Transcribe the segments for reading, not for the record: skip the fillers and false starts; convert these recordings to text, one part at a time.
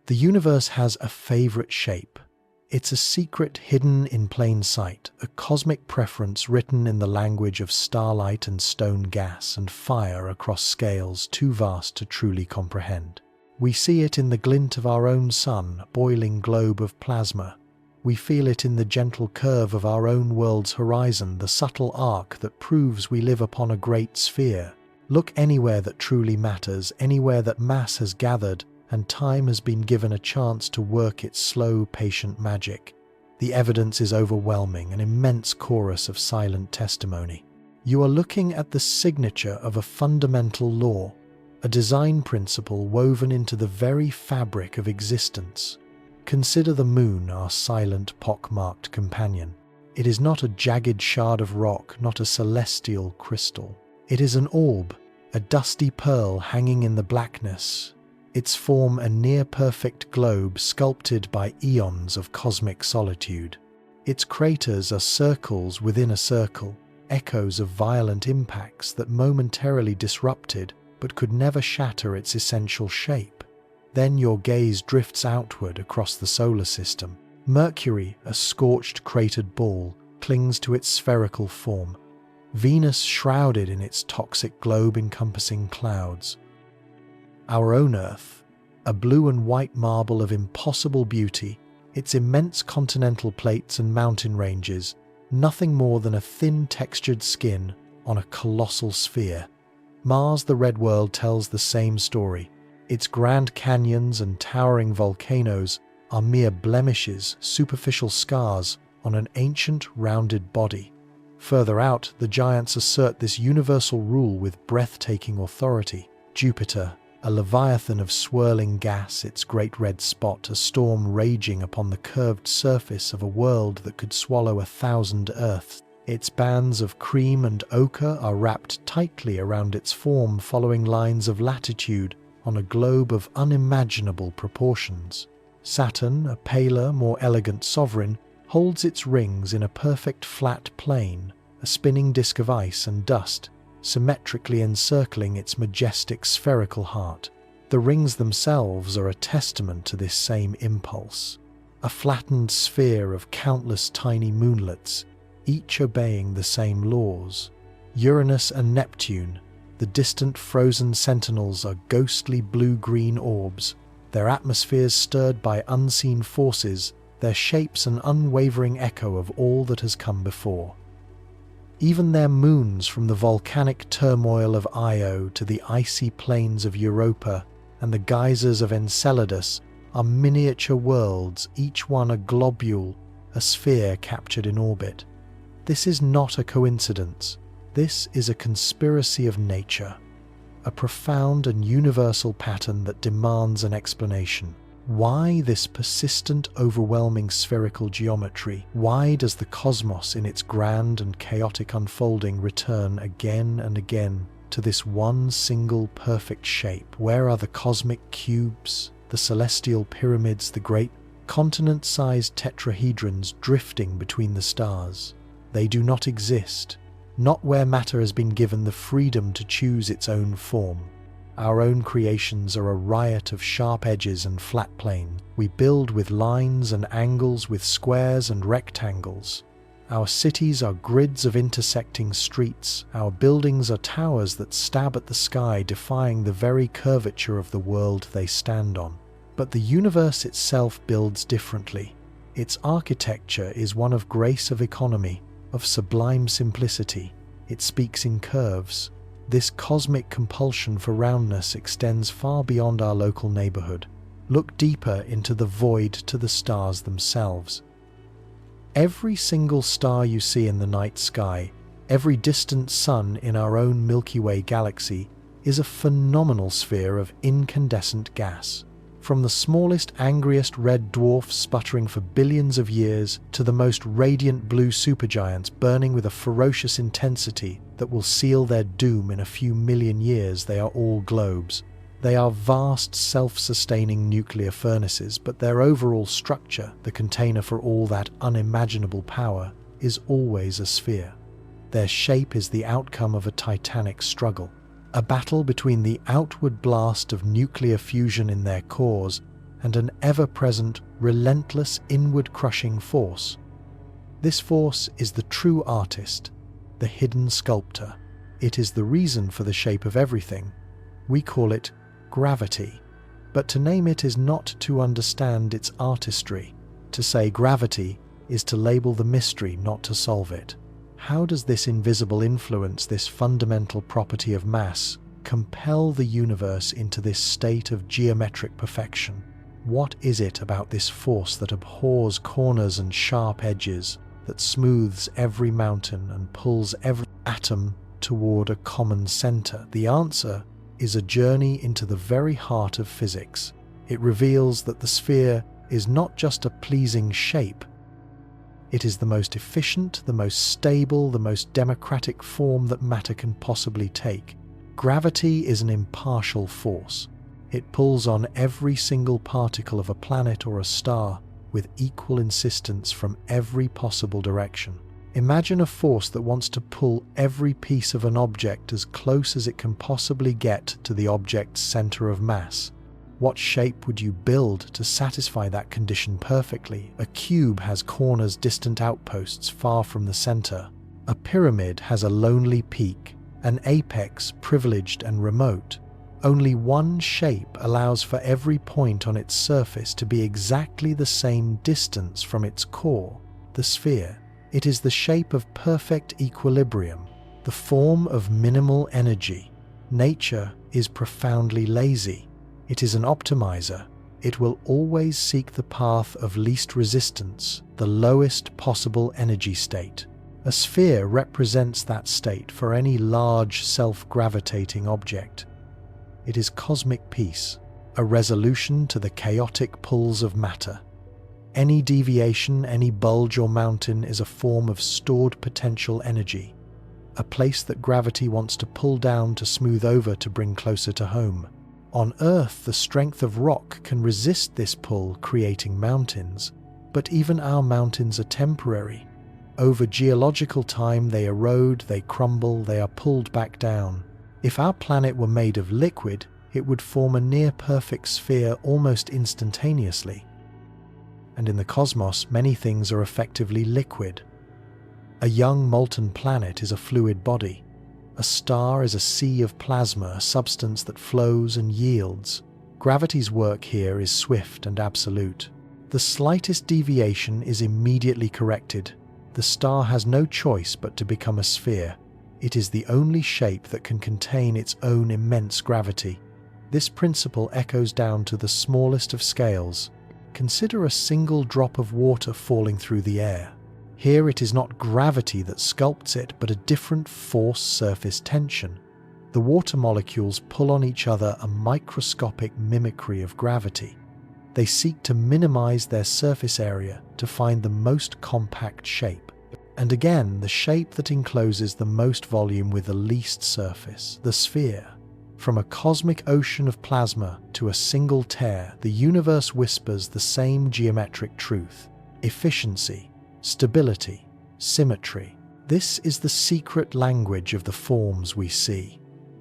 The universe has a favorite shape. It's a secret hidden in plain sight, a cosmic preference written in the language of starlight and stone gas and fire across scales too vast to truly comprehend. We see it in the glint of our own sun, a boiling globe of plasma. We feel it in the gentle curve of our own world's horizon, the subtle arc that proves we live upon a great sphere. Look anywhere that truly matters, anywhere that mass has gathered, and time has been given a chance to work its slow, patient magic. The evidence is overwhelming, an immense chorus of silent testimony. You are looking at the signature of a fundamental law, a design principle woven into the very fabric of existence. Consider the moon, our silent, pock-marked companion. It is not a jagged shard of rock, not a celestial crystal. It is an orb, a dusty pearl hanging in the blackness, its form a near-perfect globe sculpted by eons of cosmic solitude. Its craters are circles within a circle, echoes of violent impacts that momentarily disrupted but could never shatter its essential shape. Then your gaze drifts outward across the solar system. Mercury, a scorched, cratered ball, clings to its spherical form. Venus shrouded in its toxic globe-encompassing clouds. Our own Earth, a blue and white marble of impossible beauty, its immense continental plates and mountain ranges, nothing more than a thin textured skin on a colossal sphere. Mars, the red world, tells the same story. Its grand canyons and towering volcanoes are mere blemishes, superficial scars on an ancient, rounded body. Further out, the giants assert this universal rule with breathtaking authority. Jupiter, a leviathan of swirling gas, its great red spot, a storm raging upon the curved surface of a world that could swallow 1,000 Earths. Its bands of cream and ochre are wrapped tightly around its form, following lines of latitude on a globe of unimaginable proportions. Saturn, a paler, more elegant sovereign, holds its rings in a perfect flat plane, a spinning disk of ice and dust, symmetrically encircling its majestic spherical heart. The rings themselves are a testament to this same impulse, a flattened sphere of countless tiny moonlets, each obeying the same laws. Uranus and Neptune, the distant frozen sentinels, are ghostly blue-green orbs, their atmospheres stirred by unseen forces, their shapes an unwavering echo of all that has come before. Even their moons, from the volcanic turmoil of Io to the icy plains of Europa and the geysers of Enceladus, are miniature worlds, each one a globule, a sphere captured in orbit. This is not a coincidence. This is a conspiracy of nature, a profound and universal pattern that demands an explanation. Why this persistent, overwhelming spherical geometry? Why does the cosmos in its grand and chaotic unfolding return again and again to this one single perfect shape? Where are the cosmic cubes, the celestial pyramids, the great continent-sized tetrahedrons drifting between the stars? They do not exist, not where matter has been given the freedom to choose its own form. Our own creations are a riot of sharp edges and flat planes. We build with lines and angles, with squares and rectangles. Our cities are grids of intersecting streets. Our buildings are towers that stab at the sky, defying the very curvature of the world they stand on. But the universe itself builds differently. Its architecture is one of grace, of economy, of sublime simplicity. It speaks in curves. This cosmic compulsion for roundness extends far beyond our local neighborhood. Look deeper into the void, to the stars themselves. Every single star you see in the night sky, every distant sun in our own Milky Way galaxy, is a phenomenal sphere of incandescent gas. From the smallest, angriest red dwarf sputtering for billions of years to the most radiant blue supergiants burning with a ferocious intensity that will seal their doom in a few million years, they are all globes. They are vast, self-sustaining nuclear furnaces, but their overall structure, the container for all that unimaginable power, is always a sphere. Their shape is the outcome of a titanic struggle. A battle between the outward blast of nuclear fusion in their cores and an ever-present, relentless, inward-crushing force. This force is the true artist, the hidden sculptor. It is the reason for the shape of everything. We call it gravity. But to name it is not to understand its artistry. To say gravity is to label the mystery, not to solve it. How does this invisible influence, this fundamental property of mass, compel the universe into this state of geometric perfection? What is it about this force that abhors corners and sharp edges, that smooths every mountain and pulls every atom toward a common center? The answer is a journey into the very heart of physics. It reveals that the sphere is not just a pleasing shape. It is the most efficient, the most stable, the most democratic form that matter can possibly take. Gravity is an impartial force. It pulls on every single particle of a planet or a star with equal insistence from every possible direction. Imagine a force that wants to pull every piece of an object as close as it can possibly get to the object's center of mass. What shape would you build to satisfy that condition perfectly? A cube has corners, distant outposts far from the center. A pyramid has a lonely peak, an apex privileged and remote. Only one shape allows for every point on its surface to be exactly the same distance from its core, the sphere. It is the shape of perfect equilibrium, the form of minimal energy. Nature is profoundly lazy. It is an optimizer. It will always seek the path of least resistance, the lowest possible energy state. A sphere represents that state for any large self-gravitating object. It is cosmic peace, a resolution to the chaotic pulls of matter. Any deviation, any bulge or mountain is a form of stored potential energy, a place that gravity wants to pull down to smooth over to bring closer to home. On Earth, the strength of rock can resist this pull, creating mountains. But even our mountains are temporary. Over geological time, they erode, they crumble, they are pulled back down. If our planet were made of liquid, it would form a near-perfect sphere almost instantaneously. And in the cosmos, many things are effectively liquid. A young molten planet is a fluid body. A star is a sea of plasma, a substance that flows and yields. Gravity's work here is swift and absolute. The slightest deviation is immediately corrected. The star has no choice but to become a sphere. It is the only shape that can contain its own immense gravity. This principle echoes down to the smallest of scales. Consider a single drop of water falling through the air. Here it is not gravity that sculpts it, but a different force surface tension. The water molecules pull on each other, a microscopic mimicry of gravity. They seek to minimize their surface area to find the most compact shape. And again, the shape that encloses the most volume with the least surface, the sphere. From a cosmic ocean of plasma to a single tear, the universe whispers the same geometric truth: efficiency, stability, symmetry. This is the secret language of the forms we see.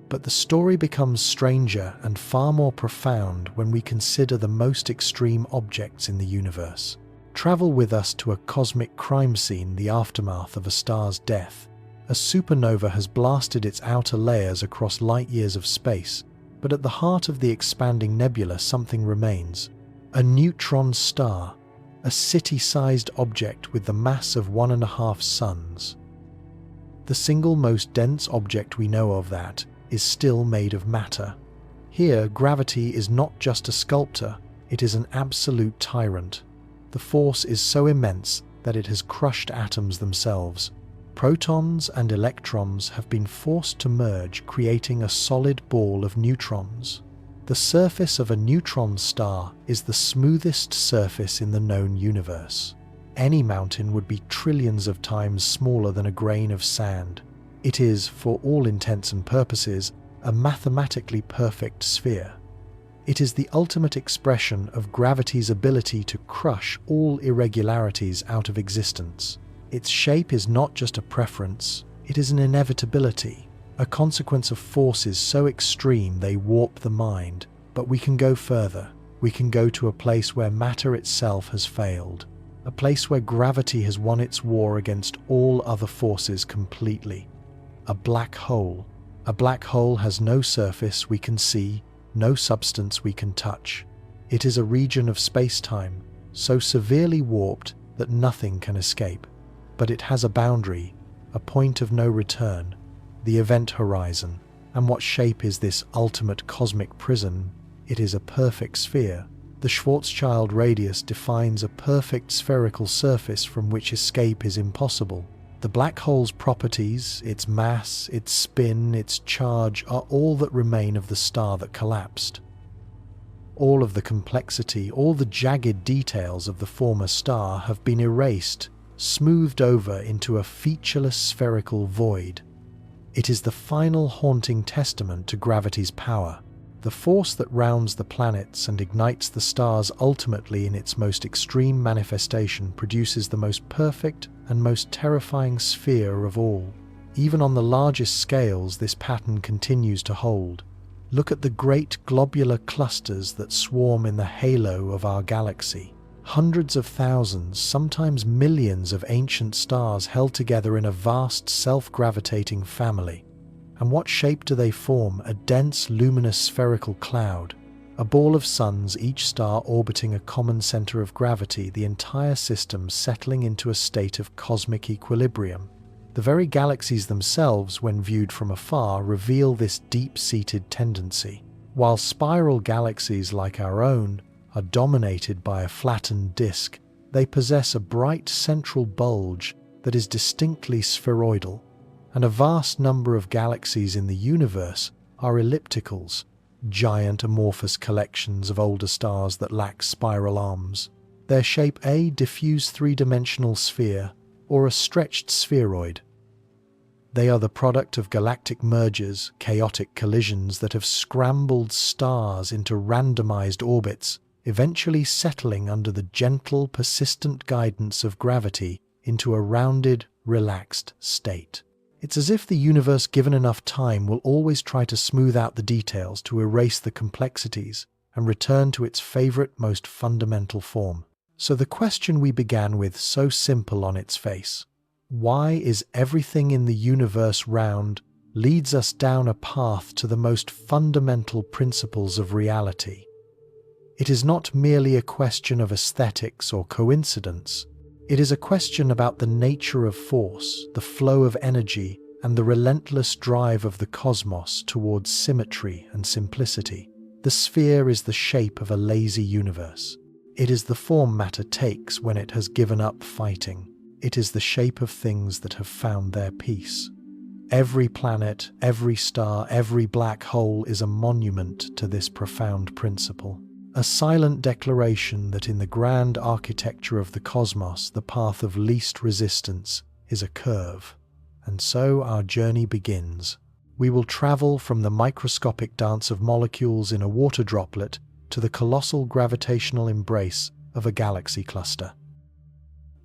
But the story becomes stranger and far more profound when we consider the most extreme objects in the universe. Travel with us to a cosmic crime scene, the aftermath of a star's death. A supernova has blasted its outer layers across light years of space, but at the heart of the expanding nebula something remains. A neutron star, a city-sized object with the mass of 1.5 suns. The single most dense object we know of that is still made of matter. Here, gravity is not just a sculptor, it is an absolute tyrant. The force is so immense that it has crushed atoms themselves. Protons and electrons have been forced to merge, creating a solid ball of neutrons. The surface of a neutron star is the smoothest surface in the known universe. Any mountain would be trillions of times smaller than a grain of sand. It is, for all intents and purposes, a mathematically perfect sphere. It is the ultimate expression of gravity's ability to crush all irregularities out of existence. Its shape is not just a preference, it is an inevitability, a consequence of forces so extreme they warp the mind. But we can go further. we can go to a place where matter itself has failed, a place where gravity has won its war against all other forces completely. A black hole. A black hole has no surface we can see, no substance we can touch. It is a region of space-time, so severely warped that nothing can escape. But it has a boundary, a point of no return, the event horizon. And what shape is this ultimate cosmic prison? It is a perfect sphere. The Schwarzschild radius defines a perfect spherical surface from which escape is impossible. The black hole's properties, its mass, its spin, its charge, are all that remain of the star that collapsed. All of the complexity, all the jagged details of the former star have been erased, smoothed over into a featureless spherical void. It is the final haunting testament to gravity's power, the force that rounds the planets and ignites the stars. Ultimately, in its most extreme manifestation, produces the most perfect and most terrifying sphere of all. Even on the largest scales, this pattern continues to hold. Look at the great globular clusters that swarm in the halo of our galaxy. Hundreds of thousands, sometimes millions of ancient stars held together in a vast self-gravitating family. And what shape do they form? A dense, luminous spherical cloud. A ball of suns, each star orbiting a common center of gravity, the entire system settling into a state of cosmic equilibrium. The very galaxies themselves, when viewed from afar, reveal this deep-seated tendency. While spiral galaxies like our own are dominated by a flattened disk, they possess a bright central bulge that is distinctly spheroidal. And a vast number of galaxies in the universe are ellipticals, giant amorphous collections of older stars that lack spiral arms. Their shape a diffuse three-dimensional sphere or a stretched spheroid. They are the product of galactic mergers, chaotic collisions that have scrambled stars into randomized orbits, eventually settling under the gentle, persistent guidance of gravity into a rounded, relaxed state. It's as if the universe, given enough time, will always try to smooth out the details, to erase the complexities, and return to its favorite, most fundamental form. So the question we began with, so simple on its face, why is everything in the universe round, leads us down a path to the most fundamental principles of reality. It is not merely a question of aesthetics or coincidence. It is a question about the nature of force, the flow of energy, and the relentless drive of the cosmos towards symmetry and simplicity. The sphere is the shape of a lazy universe. It is the form matter takes when it has given up fighting. It is the shape of things that have found their peace. Every planet, every star, every black hole is a monument to this profound principle. A silent declaration that in the grand architecture of the cosmos, the path of least resistance is a curve. And so our journey begins. We will travel from the microscopic dance of molecules in a water droplet to the colossal gravitational embrace of a galaxy cluster.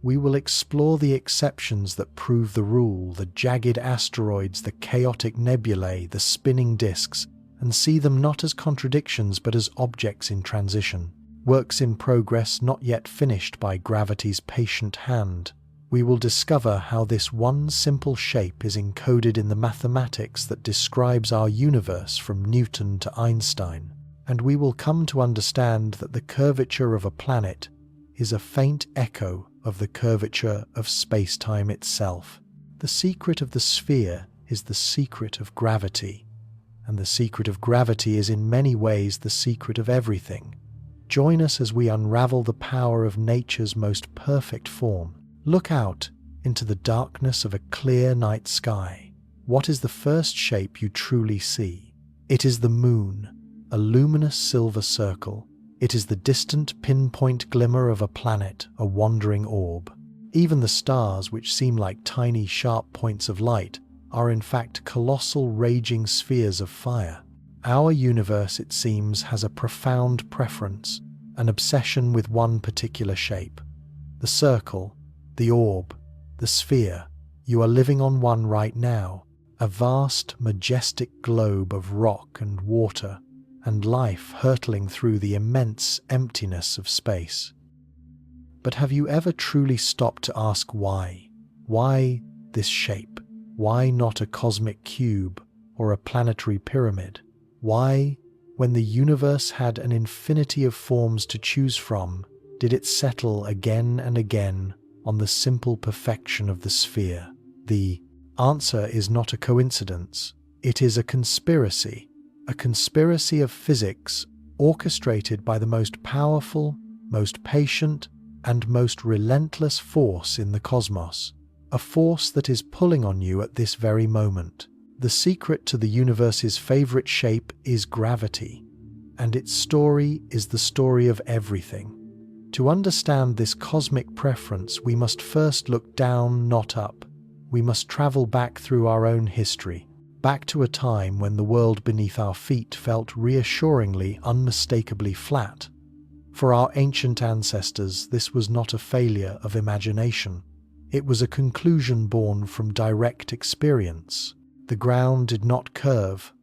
We will explore the exceptions that prove the rule, the jagged asteroids, the chaotic nebulae, the spinning disks, and see them not as contradictions but as objects in transition, works in progress not yet finished by gravity's patient hand. We will discover how this one simple shape is encoded in the mathematics that describes our universe from Newton to Einstein, and we will come to understand that the curvature of a planet is a faint echo of the curvature of space-time itself. The secret of the sphere is the secret of gravity, and the secret of gravity is in many ways the secret of everything. Join us as we unravel the power of nature's most perfect form. Look out into the darkness of a clear night sky. What is the first shape you truly see? It is the moon, a luminous silver circle. It is the distant pinpoint glimmer of a planet, a wandering orb. Even the stars, which seem like tiny sharp points of light, are in fact colossal raging spheres of fire. Our universe, it seems, has a profound preference, an obsession with one particular shape. The circle, the orb, the sphere. You are living on one right now, a vast, majestic globe of rock and water, and life hurtling through the immense emptiness of space. But have you ever truly stopped to ask why? Why this shape? Why not a cosmic cube or a planetary pyramid? Why, when the universe had an infinity of forms to choose from, did it settle again and again on the simple perfection of the sphere? The answer is not a coincidence. It is a conspiracy of physics orchestrated by the most powerful, most patient, and most relentless force in the cosmos, a force that is pulling on you at this very moment. The secret to the universe's favorite shape is gravity, and its story is the story of everything. To understand this cosmic preference, we must first look down, not up. We must travel back through our own history, back to a time when the world beneath our feet felt reassuringly, unmistakably flat. For our ancient ancestors, this was not a failure of imagination. It was a conclusion born from direct experience. The ground did not curve.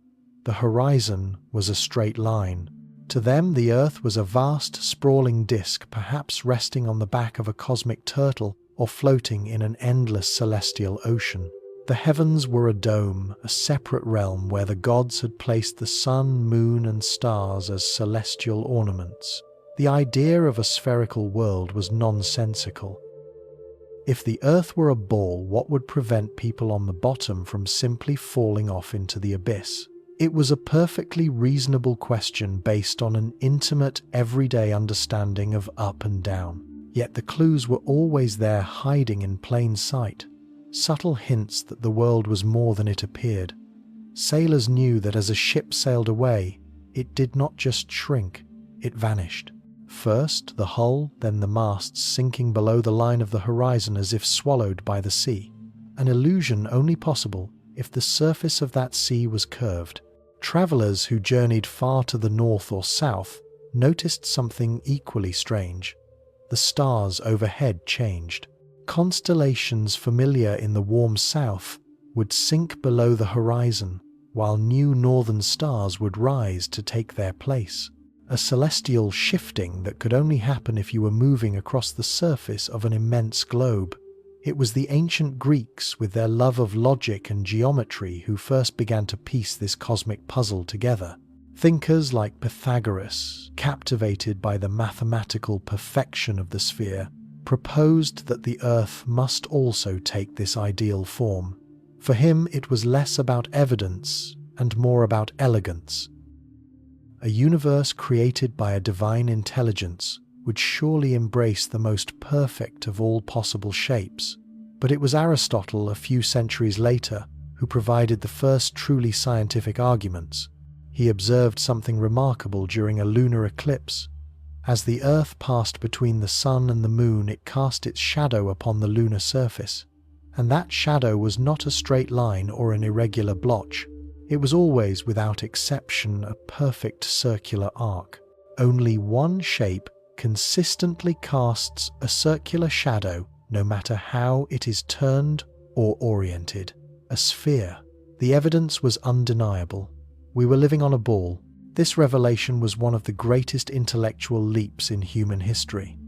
The horizon was a straight line. To them, the Earth was a vast, sprawling disk, perhaps resting on the back of a cosmic turtle or floating in an endless celestial ocean. The heavens were a dome, a separate realm where the gods had placed the sun, moon, and stars as celestial ornaments. The idea of a spherical world was nonsensical. If the Earth were a ball, what would prevent people on the bottom from simply falling off into the abyss? It was a perfectly reasonable question based on an intimate, everyday understanding of up and down. Yet the clues were always there, hiding in plain sight. Subtle hints that the world was more than it appeared. Sailors knew that as a ship sailed away, it did not just shrink, it vanished. First the hull, then the masts sinking below the line of the horizon as if swallowed by the sea. An illusion only possible if the surface of that sea was curved. Travelers who journeyed far to the north or south noticed something equally strange. The stars overhead changed. Constellations familiar in the warm south would sink below the horizon, while new northern stars would rise to take their place. A celestial shifting that could only happen if you were moving across the surface of an immense globe. It was the ancient Greeks, with their love of logic and geometry, who first began to piece this cosmic puzzle together. Thinkers like Pythagoras, captivated by the mathematical perfection of the sphere, proposed that the Earth must also take this ideal form. For him, it was less about evidence and more about elegance. A universe created by a divine intelligence would surely embrace the most perfect of all possible shapes. But it was Aristotle, a few centuries later, who provided the first truly scientific arguments. He observed something remarkable during a lunar eclipse. As the Earth passed between the sun and the moon, it cast its shadow upon the lunar surface. And that shadow was not a straight line or an irregular blotch. It was always, without exception, a perfect circular arc. Only one shape consistently casts a circular shadow, no matter how it is turned or oriented. A sphere. The evidence was undeniable. We were living on a ball. This revelation was one of the greatest intellectual leaps in human history.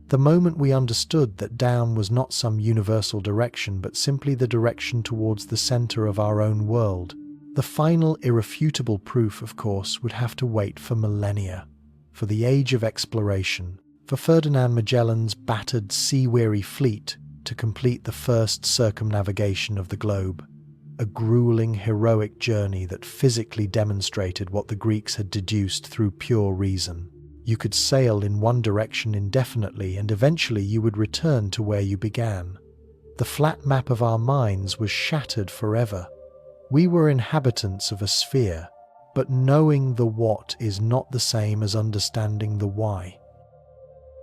The moment we understood that down was not some universal direction, but simply the direction towards the center of our own world. The final irrefutable proof, of course, would have to wait for millennia, for the age of exploration, for Ferdinand Magellan's battered, sea-weary fleet to complete the first circumnavigation of the globe. A grueling, heroic journey that physically demonstrated what the Greeks had deduced through pure reason. You could sail in one direction indefinitely, and eventually you would return to where you began. The flat map of our minds was shattered forever. We were inhabitants of a sphere, but knowing the what is not the same as understanding the why.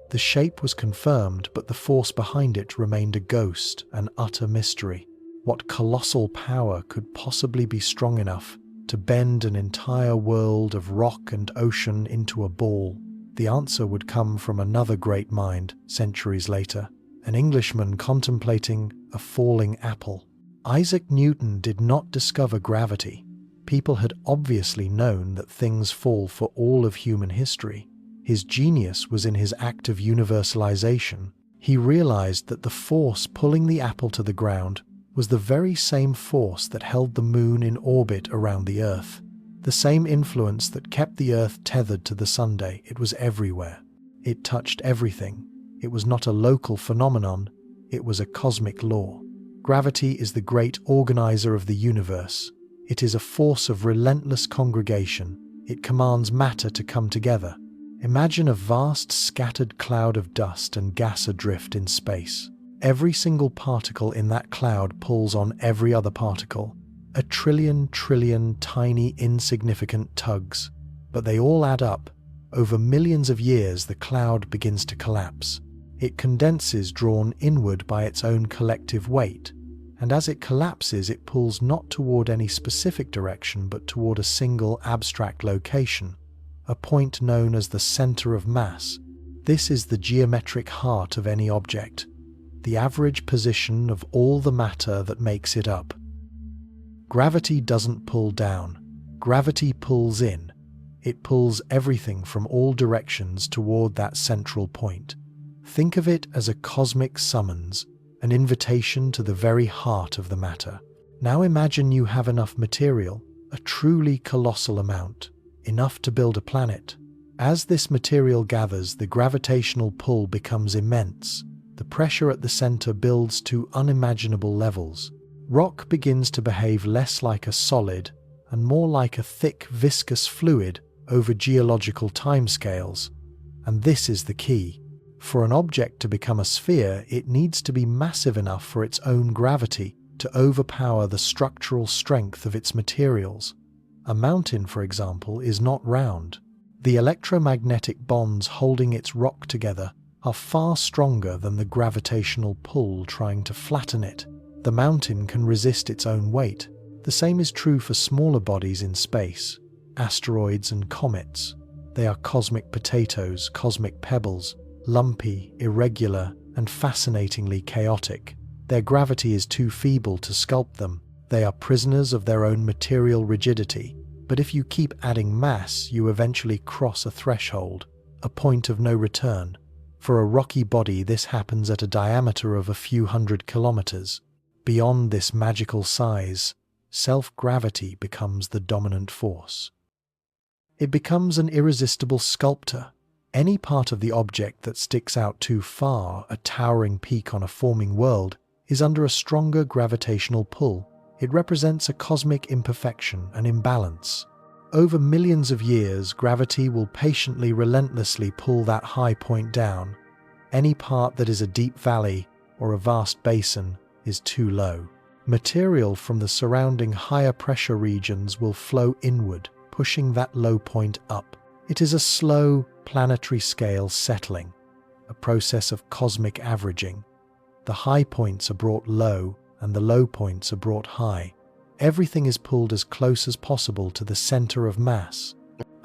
The shape was confirmed, but the force behind it remained a ghost, an utter mystery. What colossal power could possibly be strong enough to bend an entire world of rock and ocean into a ball? The answer would come from another great mind centuries later, an Englishman contemplating a falling apple. Isaac Newton did not discover gravity. People had obviously known that things fall for all of human history. His genius was in his act of universalization. He realized that the force pulling the apple to the ground was the very same force that held the moon in orbit around the Earth. The same influence that kept the Earth tethered to the Sunday. It was everywhere. It touched everything. It was not a local phenomenon, it was a cosmic law. Gravity is the great organizer of the universe. It is a force of relentless congregation. It commands matter to come together. Imagine a vast scattered cloud of dust and gas adrift in space. Every single particle in that cloud pulls on every other particle. A trillion tiny insignificant tugs. But they all add up. Over millions of years, the cloud begins to collapse. It condenses, drawn inward by its own collective weight. And as it collapses, it pulls not toward any specific direction, but toward a single abstract location, a point known as the center of mass. This is the geometric heart of any object, the average position of all the matter that makes it up. Gravity doesn't pull down. Gravity pulls in. It pulls everything from all directions toward that central point. Think of it as a cosmic summons, an invitation to the very heart of the matter. Now imagine you have enough material, a truly colossal amount, enough to build a planet. As this material gathers, the gravitational pull becomes immense. The pressure at the center builds to unimaginable levels. Rock begins to behave less like a solid and more like a thick, viscous fluid over geological timescales. And this is the key. For an object to become a sphere, it needs to be massive enough for its own gravity to overpower the structural strength of its materials. A mountain, for example, is not round. The electromagnetic bonds holding its rock together are far stronger than the gravitational pull trying to flatten it. The mountain can resist its own weight. The same is true for smaller bodies in space, asteroids and comets. They are cosmic potatoes, cosmic pebbles, lumpy, irregular, and fascinatingly chaotic. Their gravity is too feeble to sculpt them. They are prisoners of their own material rigidity. But if you keep adding mass, you eventually cross a threshold, a point of no return. For a rocky body, this happens at a diameter of a few hundred kilometers. Beyond this magical size, self-gravity becomes the dominant force. It becomes an irresistible sculptor. Any part of the object that sticks out too far, a towering peak on a forming world, is under a stronger gravitational pull. It represents a cosmic imperfection, an imbalance. Over millions of years, gravity will patiently, relentlessly pull that high point down. Any part that is a deep valley or a vast basin is too low. Material from the surrounding higher pressure regions will flow inward, pushing that low point up. It is a slow, planetary scale settling, a process of cosmic averaging. The high points are brought low and the low points are brought high. Everything is pulled as close as possible to the center of mass.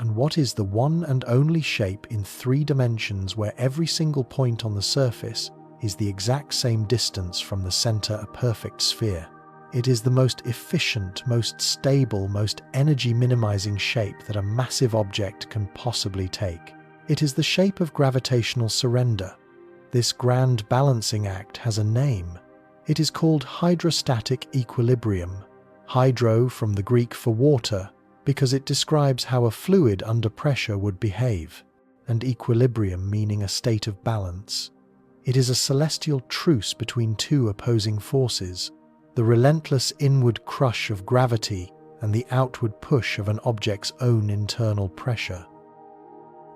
And what is the one and only shape in 3 dimensions where every single point on the surface is the exact same distance from the center, a perfect sphere? It is the most efficient, most stable, most energy-minimizing shape that a massive object can possibly take. It is the shape of gravitational surrender. This grand balancing act has a name. It is called hydrostatic equilibrium. Hydro from the Greek for water, because it describes how a fluid under pressure would behave, and equilibrium meaning a state of balance. It is a celestial truce between 2 opposing forces, the relentless inward crush of gravity and the outward push of an object's own internal pressure.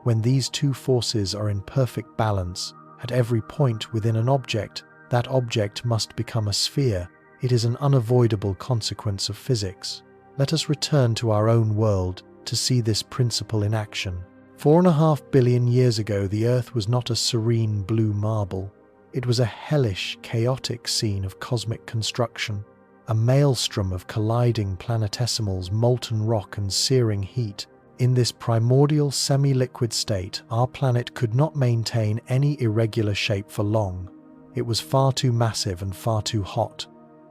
When these 2 forces are in perfect balance, at every point within an object, that object must become a sphere. It is an unavoidable consequence of physics. Let us return to our own world to see this principle in action. 4.5 billion years ago, the Earth was not a serene blue marble. It was a hellish, chaotic scene of cosmic construction, a maelstrom of colliding planetesimals, molten rock and searing heat. In this primordial semi-liquid state, our planet could not maintain any irregular shape for long. It was far too massive and far too hot.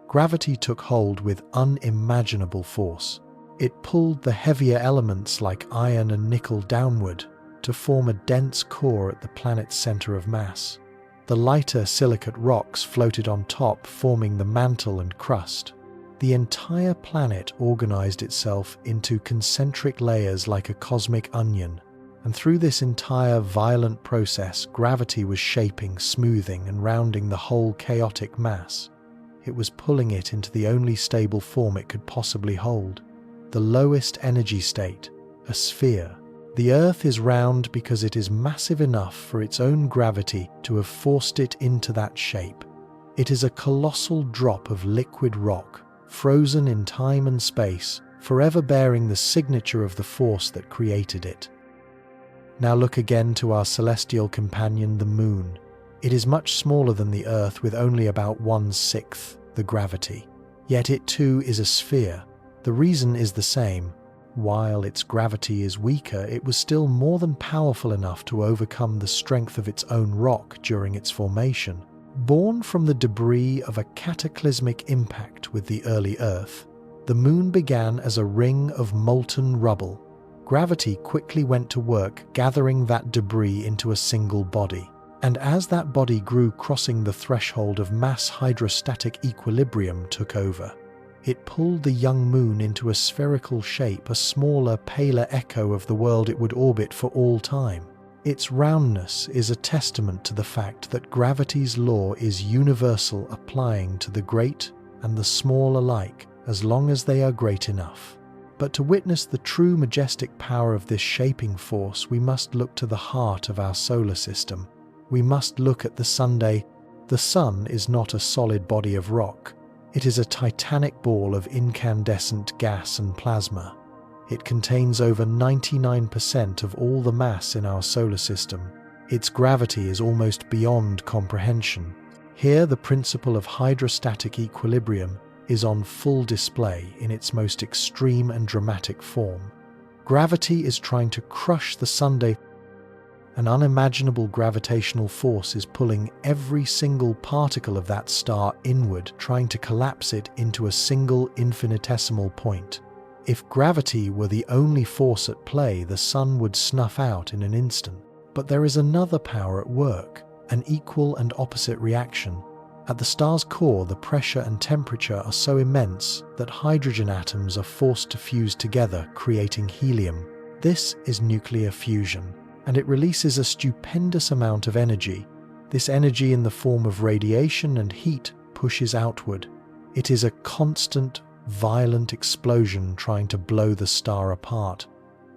Gravity took hold with unimaginable force. It pulled the heavier elements like iron and nickel downward to form a dense core at the planet's center of mass. The lighter silicate rocks floated on top, forming the mantle and crust. The entire planet organized itself into concentric layers like a cosmic onion, and through this entire violent process, gravity was shaping, smoothing, and rounding the whole chaotic mass. It was pulling it into the only stable form it could possibly hold, the lowest energy state, a sphere. The Earth is round because it is massive enough for its own gravity to have forced it into that shape. It is a colossal drop of liquid rock, frozen in time and space, forever bearing the signature of the force that created it. Now look again to our celestial companion, the Moon. It is much smaller than the Earth, with only about 1/6 the gravity. Yet it too is a sphere. The reason is the same. While its gravity is weaker, it was still more than powerful enough to overcome the strength of its own rock during its formation. Born from the debris of a cataclysmic impact with the early Earth, the Moon began as a ring of molten rubble. Gravity quickly went to work gathering that debris into a single body. And as that body grew, crossing the threshold of mass, hydrostatic equilibrium took over. It pulled the young Moon into a spherical shape, a smaller, paler echo of the world it would orbit for all time. Its roundness is a testament to the fact that gravity's law is universal, applying to the great and the small alike, as long as they are great enough. But to witness the true majestic power of this shaping force, we must look to the heart of our solar system. We must look at the Sunday. The Sun is not a solid body of rock. It is a titanic ball of incandescent gas and plasma. It contains over 99% of all the mass in our solar system. Its gravity is almost beyond comprehension. Here, the principle of hydrostatic equilibrium is on full display in its most extreme and dramatic form. Gravity is trying to crush the Sunday. An unimaginable gravitational force is pulling every single particle of that star inward, trying to collapse it into a single infinitesimal point. If gravity were the only force at play, the Sun would snuff out in an instant. But there is another power at work, an equal and opposite reaction. At the star's core, the pressure and temperature are so immense that hydrogen atoms are forced to fuse together, creating helium. This is nuclear fusion, and it releases a stupendous amount of energy. This energy, in the form of radiation and heat, pushes outward. It is a constant, violent explosion trying to blow the star apart.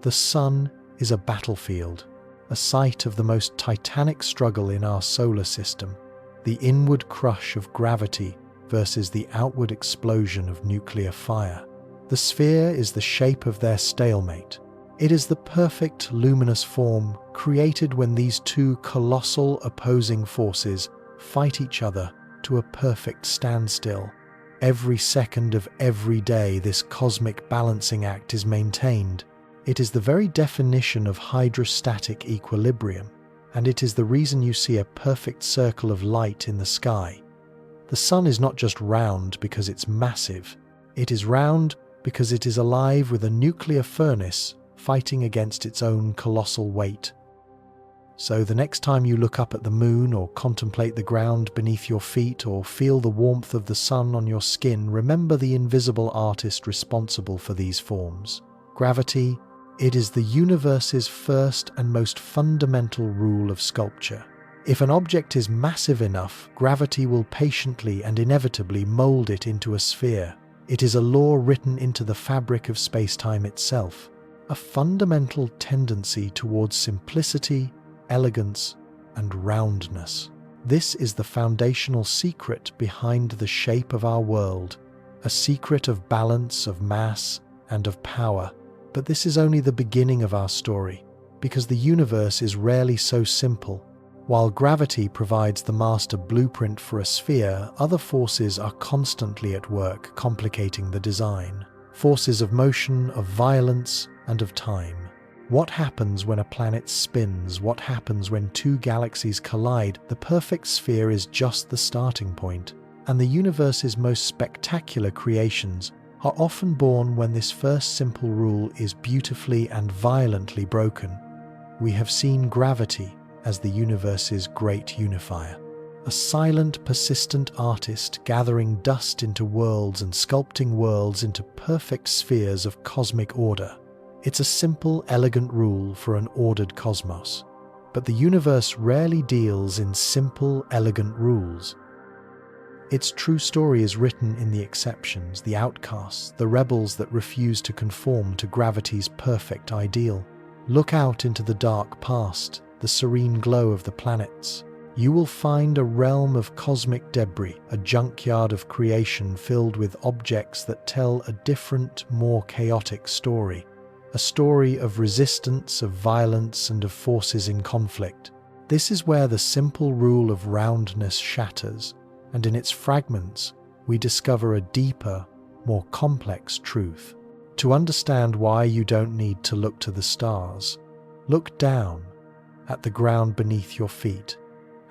The Sun is a battlefield, a site of the most titanic struggle in our solar system. The inward crush of gravity versus the outward explosion of nuclear fire. The sphere is the shape of their stalemate. It is the perfect luminous form created when these two colossal opposing forces fight each other to a perfect standstill. Every second of every day, this cosmic balancing act is maintained. It is the very definition of hydrostatic equilibrium, and it is the reason you see a perfect circle of light in the sky. The Sun is not just round because it's massive. It is round because it is alive with a nuclear furnace fighting against its own colossal weight. So the next time you look up at the Moon, or contemplate the ground beneath your feet, or feel the warmth of the Sun on your skin, remember the invisible artist responsible for these forms. Gravity, it is the universe's first and most fundamental rule of sculpture. If an object is massive enough, gravity will patiently and inevitably mold it into a sphere. It is a law written into the fabric of space-time itself, a fundamental tendency towards simplicity, elegance, and roundness. This is the foundational secret behind the shape of our world, a secret of balance, of mass, and of power. But this is only the beginning of our story, because the universe is rarely so simple. While gravity provides the master blueprint for a sphere, other forces are constantly at work complicating the design. Forces of motion, of violence, and of time. What happens when a planet spins? What happens when two galaxies collide? The perfect sphere is just the starting point, and the universe's most spectacular creations are often born when this first simple rule is beautifully and violently broken. We have seen gravity as the universe's great unifier, a silent, persistent artist gathering dust into worlds and sculpting worlds into perfect spheres of cosmic order. It's a simple, elegant rule for an ordered cosmos. But the universe rarely deals in simple, elegant rules. Its true story is written in the exceptions, the outcasts, the rebels that refuse to conform to gravity's perfect ideal. Look out into the dark past, the serene glow of the planets. You will find a realm of cosmic debris, a junkyard of creation filled with objects that tell a different, more chaotic story. A story of resistance, of violence, and of forces in conflict. This is where the simple rule of roundness shatters, and in its fragments, we discover a deeper, more complex truth. To understand why you don't need to look to the stars, look down at the ground beneath your feet,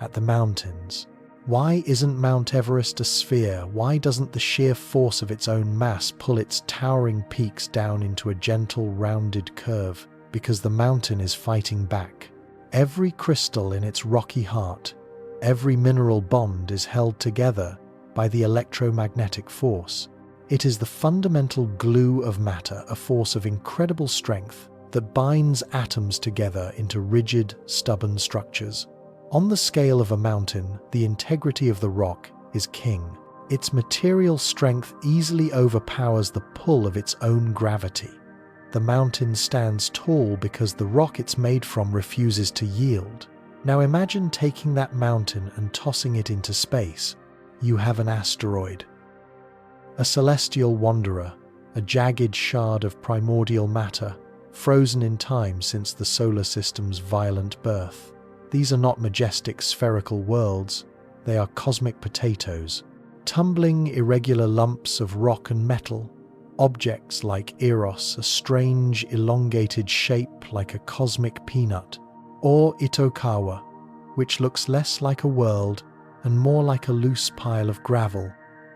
at the mountains. Why isn't Mount Everest a sphere? Why doesn't the sheer force of its own mass pull its towering peaks down into a gentle, rounded curve? Because the mountain is fighting back. Every crystal in its rocky heart, every mineral bond is held together by the electromagnetic force. It is the fundamental glue of matter, a force of incredible strength that binds atoms together into rigid, stubborn structures. On the scale of a mountain, the integrity of the rock is king. Its material strength easily overpowers the pull of its own gravity. The mountain stands tall because the rock it's made from refuses to yield. Now imagine taking that mountain and tossing it into space. You have an asteroid. A celestial wanderer, a jagged shard of primordial matter, frozen in time since the solar system's violent birth. These are not majestic spherical worlds, they are cosmic potatoes, tumbling irregular lumps of rock and metal, objects like Eros, a strange elongated shape like a cosmic peanut, or Itokawa, which looks less like a world and more like a loose pile of gravel,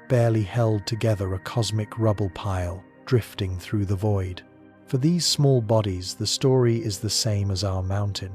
barely held together, a cosmic rubble pile drifting through the void. For these small bodies, the story is the same as our mountain.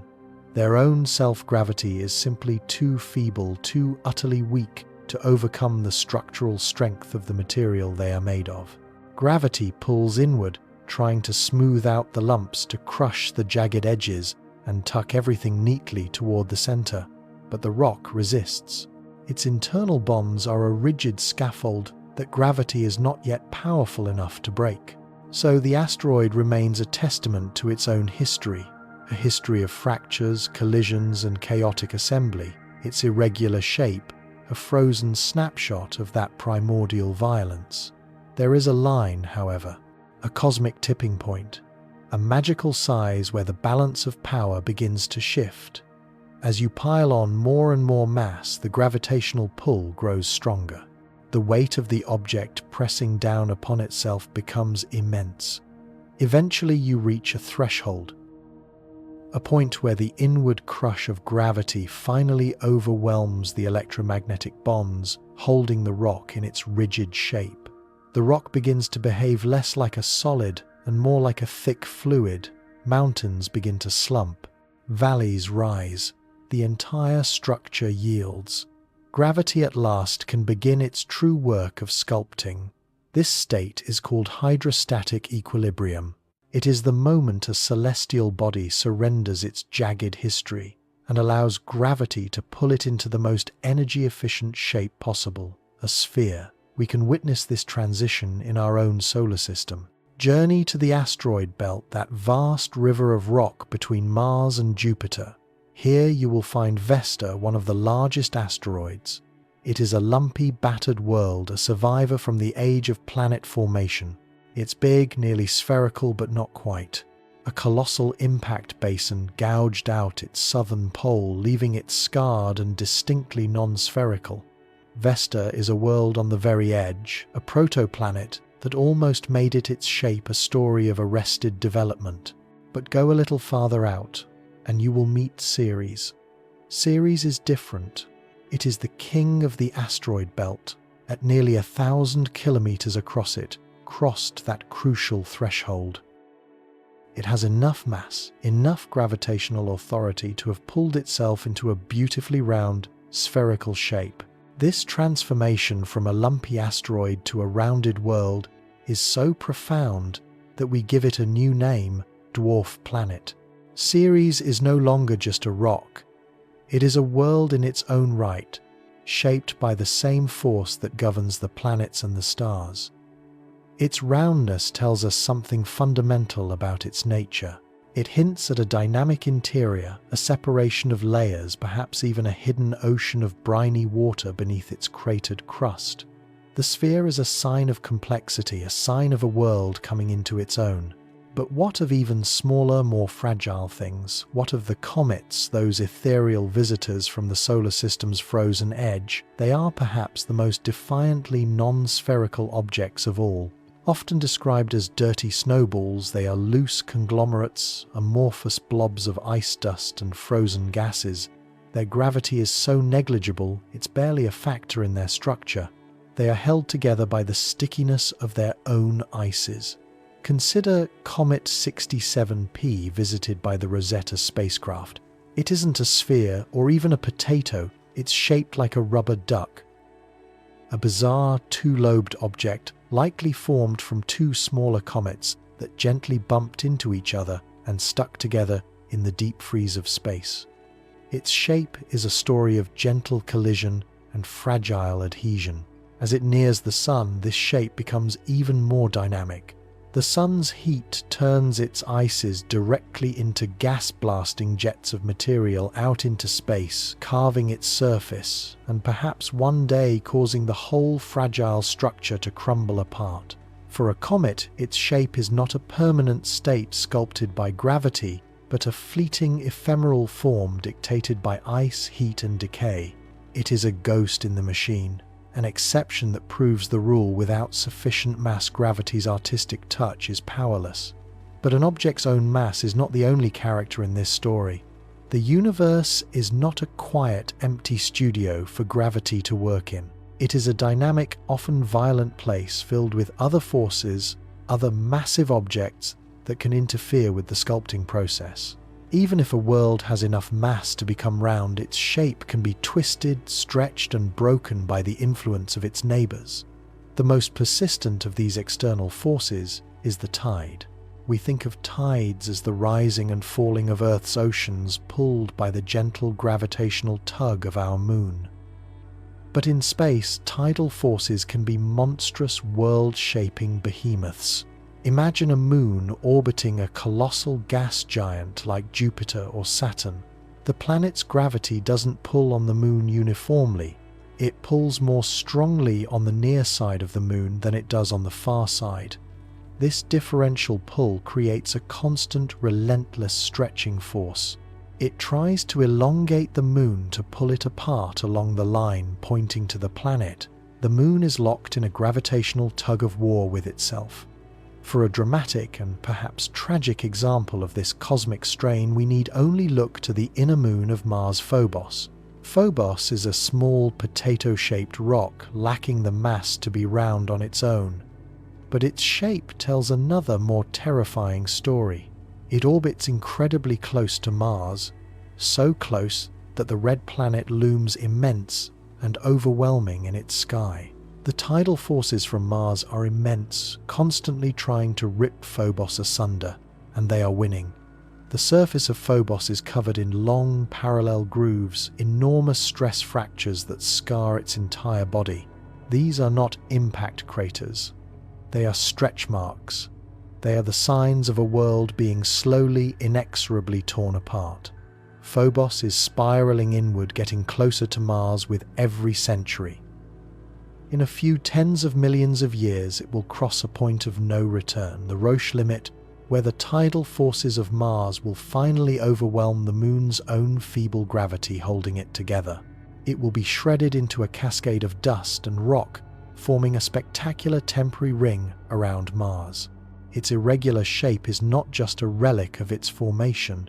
Their own self-gravity is simply too feeble, too utterly weak to overcome the structural strength of the material they are made of. Gravity pulls inward, trying to smooth out the lumps, to crush the jagged edges and tuck everything neatly toward the center. But the rock resists. Its internal bonds are a rigid scaffold that gravity is not yet powerful enough to break. So the asteroid remains a testament to its own history, a history of fractures, collisions, and chaotic assembly. Its irregular shape, a frozen snapshot of that primordial violence. There is a line, however, a cosmic tipping point, a magical size where the balance of power begins to shift. As you pile on more and more mass, the gravitational pull grows stronger. The weight of the object pressing down upon itself becomes immense. Eventually you reach a threshold, a point where the inward crush of gravity finally overwhelms the electromagnetic bonds holding the rock in its rigid shape. The rock begins to behave less like a solid and more like a thick fluid. Mountains begin to slump, valleys rise, the entire structure yields. Gravity at last can begin its true work of sculpting. This state is called hydrostatic equilibrium. It is the moment a celestial body surrenders its jagged history and allows gravity to pull it into the most energy-efficient shape possible, a sphere. We can witness this transition in our own solar system. Journey to the asteroid belt, that vast river of rock between Mars and Jupiter. Here you will find Vesta, one of the largest asteroids. It is a lumpy, battered world, a survivor from the age of planet formation. It's big, nearly spherical, but not quite. A colossal impact basin gouged out its southern pole, leaving it scarred and distinctly non-spherical. Vesta is a world on the very edge, a protoplanet that almost made it its shape a story of arrested development. But go a little farther out, and you will meet Ceres. Ceres is different. It is the king of the asteroid belt. At nearly 1,000 kilometers across it, crossed that crucial threshold. It has enough mass, enough gravitational authority to have pulled itself into a beautifully round, spherical shape. This transformation from a lumpy asteroid to a rounded world is so profound that we give it a new name, dwarf planet. Ceres is no longer just a rock. It is a world in its own right, shaped by the same force that governs the planets and the stars. Its roundness tells us something fundamental about its nature. It hints at a dynamic interior, a separation of layers, perhaps even a hidden ocean of briny water beneath its cratered crust. The sphere is a sign of complexity, a sign of a world coming into its own. But what of even smaller, more fragile things? What of the comets, those ethereal visitors from the solar system's frozen edge? They are perhaps the most defiantly non-spherical objects of all. Often described as dirty snowballs, they are loose conglomerates, amorphous blobs of ice dust and frozen gases. Their gravity is so negligible, it's barely a factor in their structure. They are held together by the stickiness of their own ices. Consider Comet 67P visited by the Rosetta spacecraft. It isn't a sphere or even a potato, it's shaped like a rubber duck. A bizarre two-lobed object likely formed from two smaller comets that gently bumped into each other and stuck together in the deep freeze of space. Its shape is a story of gentle collision and fragile adhesion. As it nears the Sun, this shape becomes even more dynamic. The Sun's heat turns its ices directly into gas-blasting jets of material out into space, carving its surface, and perhaps one day causing the whole fragile structure to crumble apart. For a comet, its shape is not a permanent state sculpted by gravity, but a fleeting, ephemeral form dictated by ice, heat, and decay. It is a ghost in the machine. An exception that proves the rule: without sufficient mass, gravity's artistic touch is powerless. But an object's own mass is not the only character in this story. The universe is not a quiet, empty studio for gravity to work in. It is a dynamic, often violent place filled with other forces, other massive objects that can interfere with the sculpting process. Even if a world has enough mass to become round, its shape can be twisted, stretched, and broken by the influence of its neighbours. The most persistent of these external forces is the tide. We think of tides as the rising and falling of Earth's oceans, pulled by the gentle gravitational tug of our moon. But in space, tidal forces can be monstrous, world-shaping behemoths. Imagine a moon orbiting a colossal gas giant like Jupiter or Saturn. The planet's gravity doesn't pull on the moon uniformly. It pulls more strongly on the near side of the moon than it does on the far side. This differential pull creates a constant, relentless stretching force. It tries to elongate the moon to pull it apart along the line pointing to the planet. The moon is locked in a gravitational tug-of-war with itself. For a dramatic and perhaps tragic example of this cosmic strain, we need only look to the inner moon of Mars, Phobos. Phobos is a small potato-shaped rock lacking the mass to be round on its own. But its shape tells another, more terrifying story. It orbits incredibly close to Mars, so close that the red planet looms immense and overwhelming in its sky. The tidal forces from Mars are immense, constantly trying to rip Phobos asunder, and they are winning. The surface of Phobos is covered in long, parallel grooves, enormous stress fractures that scar its entire body. These are not impact craters. They are stretch marks. They are the signs of a world being slowly, inexorably torn apart. Phobos is spiraling inward, getting closer to Mars with every century. In a few tens of millions of years, it will cross a point of no return, the Roche limit, where the tidal forces of Mars will finally overwhelm the moon's own feeble gravity holding it together. It will be shredded into a cascade of dust and rock, forming a spectacular temporary ring around Mars. Its irregular shape is not just a relic of its formation,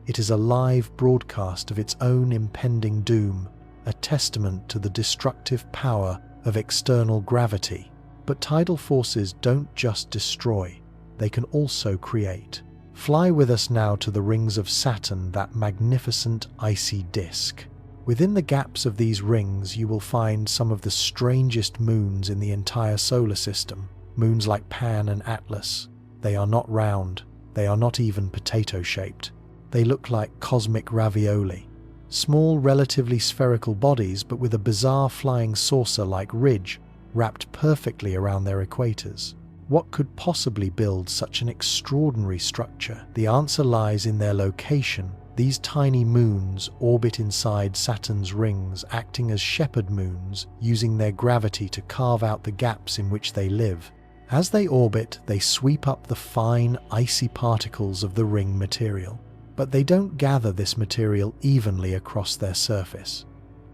it is a live broadcast of its own impending doom, a testament to the destructive power of external gravity. But tidal forces don't just destroy, they can also create. Fly with us now to the rings of Saturn, that magnificent icy disk. Within the gaps of these rings, you will find some of the strangest moons in the entire solar system. Moons like Pan and Atlas. They are not round, they are not even potato-shaped. They look like cosmic ravioli. Small, relatively spherical bodies, but with a bizarre flying saucer-like ridge wrapped perfectly around their equators. What could possibly build such an extraordinary structure? The answer lies in their location. These tiny moons orbit inside Saturn's rings, acting as shepherd moons, using their gravity to carve out the gaps in which they live. As they orbit, they sweep up the fine, icy particles of the ring material. But they don't gather this material evenly across their surface.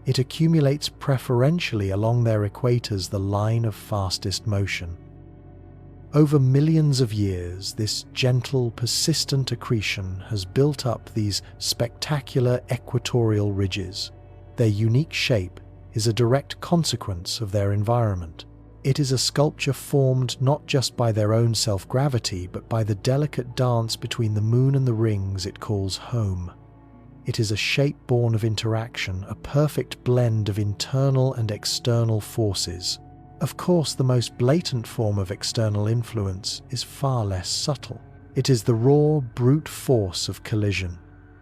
It accumulates preferentially along their equators, the line of fastest motion. Over millions of years, this gentle, persistent accretion has built up these spectacular equatorial ridges. Their unique shape is a direct consequence of their environment. It is a sculpture formed not just by their own self-gravity, but by the delicate dance between the moon and the rings it calls home. It is a shape born of interaction, a perfect blend of internal and external forces. Of course, the most blatant form of external influence is far less subtle. It is the raw, brute force of collision.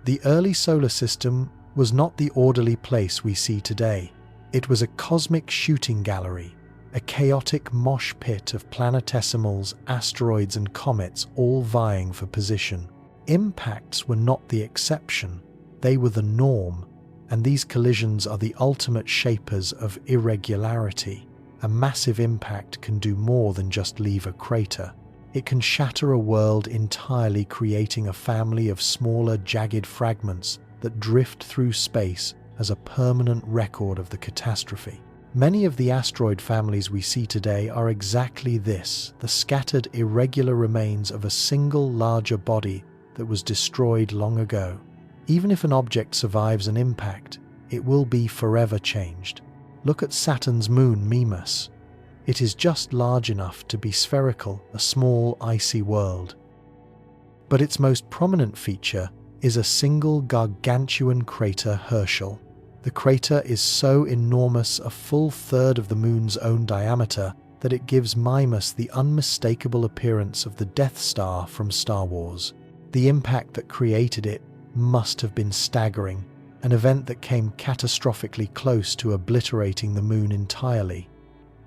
The early solar system was not the orderly place we see today. It was a cosmic shooting gallery, a chaotic mosh pit of planetesimals, asteroids and comets all vying for position. Impacts were not the exception, they were the norm, and these collisions are the ultimate shapers of irregularity. A massive impact can do more than just leave a crater. It can shatter a world entirely, creating a family of smaller, jagged fragments that drift through space as a permanent record of the catastrophe. Many of the asteroid families we see today are exactly this, the scattered, irregular remains of a single larger body that was destroyed long ago. Even if an object survives an impact, it will be forever changed. Look at Saturn's moon, Mimas. It is just large enough to be spherical, a small, icy world. But its most prominent feature is a single gargantuan crater, Herschel. The crater is so enormous, a full third of the moon's own diameter, that it gives Mimas the unmistakable appearance of the Death Star from Star Wars. The impact that created it must have been staggering, an event that came catastrophically close to obliterating the moon entirely.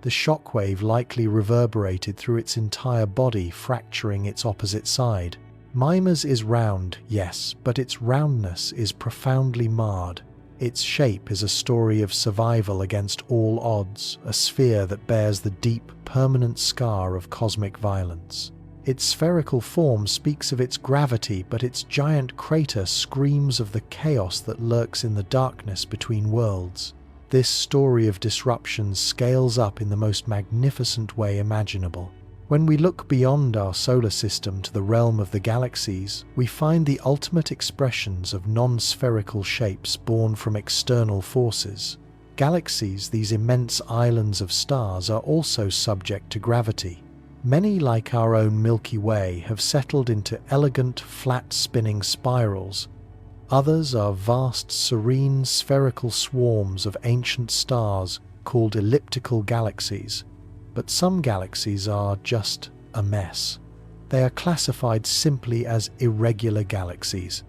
The shockwave likely reverberated through its entire body, fracturing its opposite side. Mimas is round, yes, but its roundness is profoundly marred. Its shape is a story of survival against all odds, a sphere that bears the deep, permanent scar of cosmic violence. Its spherical form speaks of its gravity, but its giant crater screams of the chaos that lurks in the darkness between worlds. This story of disruption scales up in the most magnificent way imaginable. When we look beyond our solar system to the realm of the galaxies, we find the ultimate expressions of non-spherical shapes born from external forces. Galaxies, these immense islands of stars, are also subject to gravity. Many, like our own Milky Way, have settled into elegant, flat-spinning spirals. Others are vast, serene, spherical swarms of ancient stars called elliptical galaxies. But some galaxies are just a mess. They are classified simply as irregular galaxies.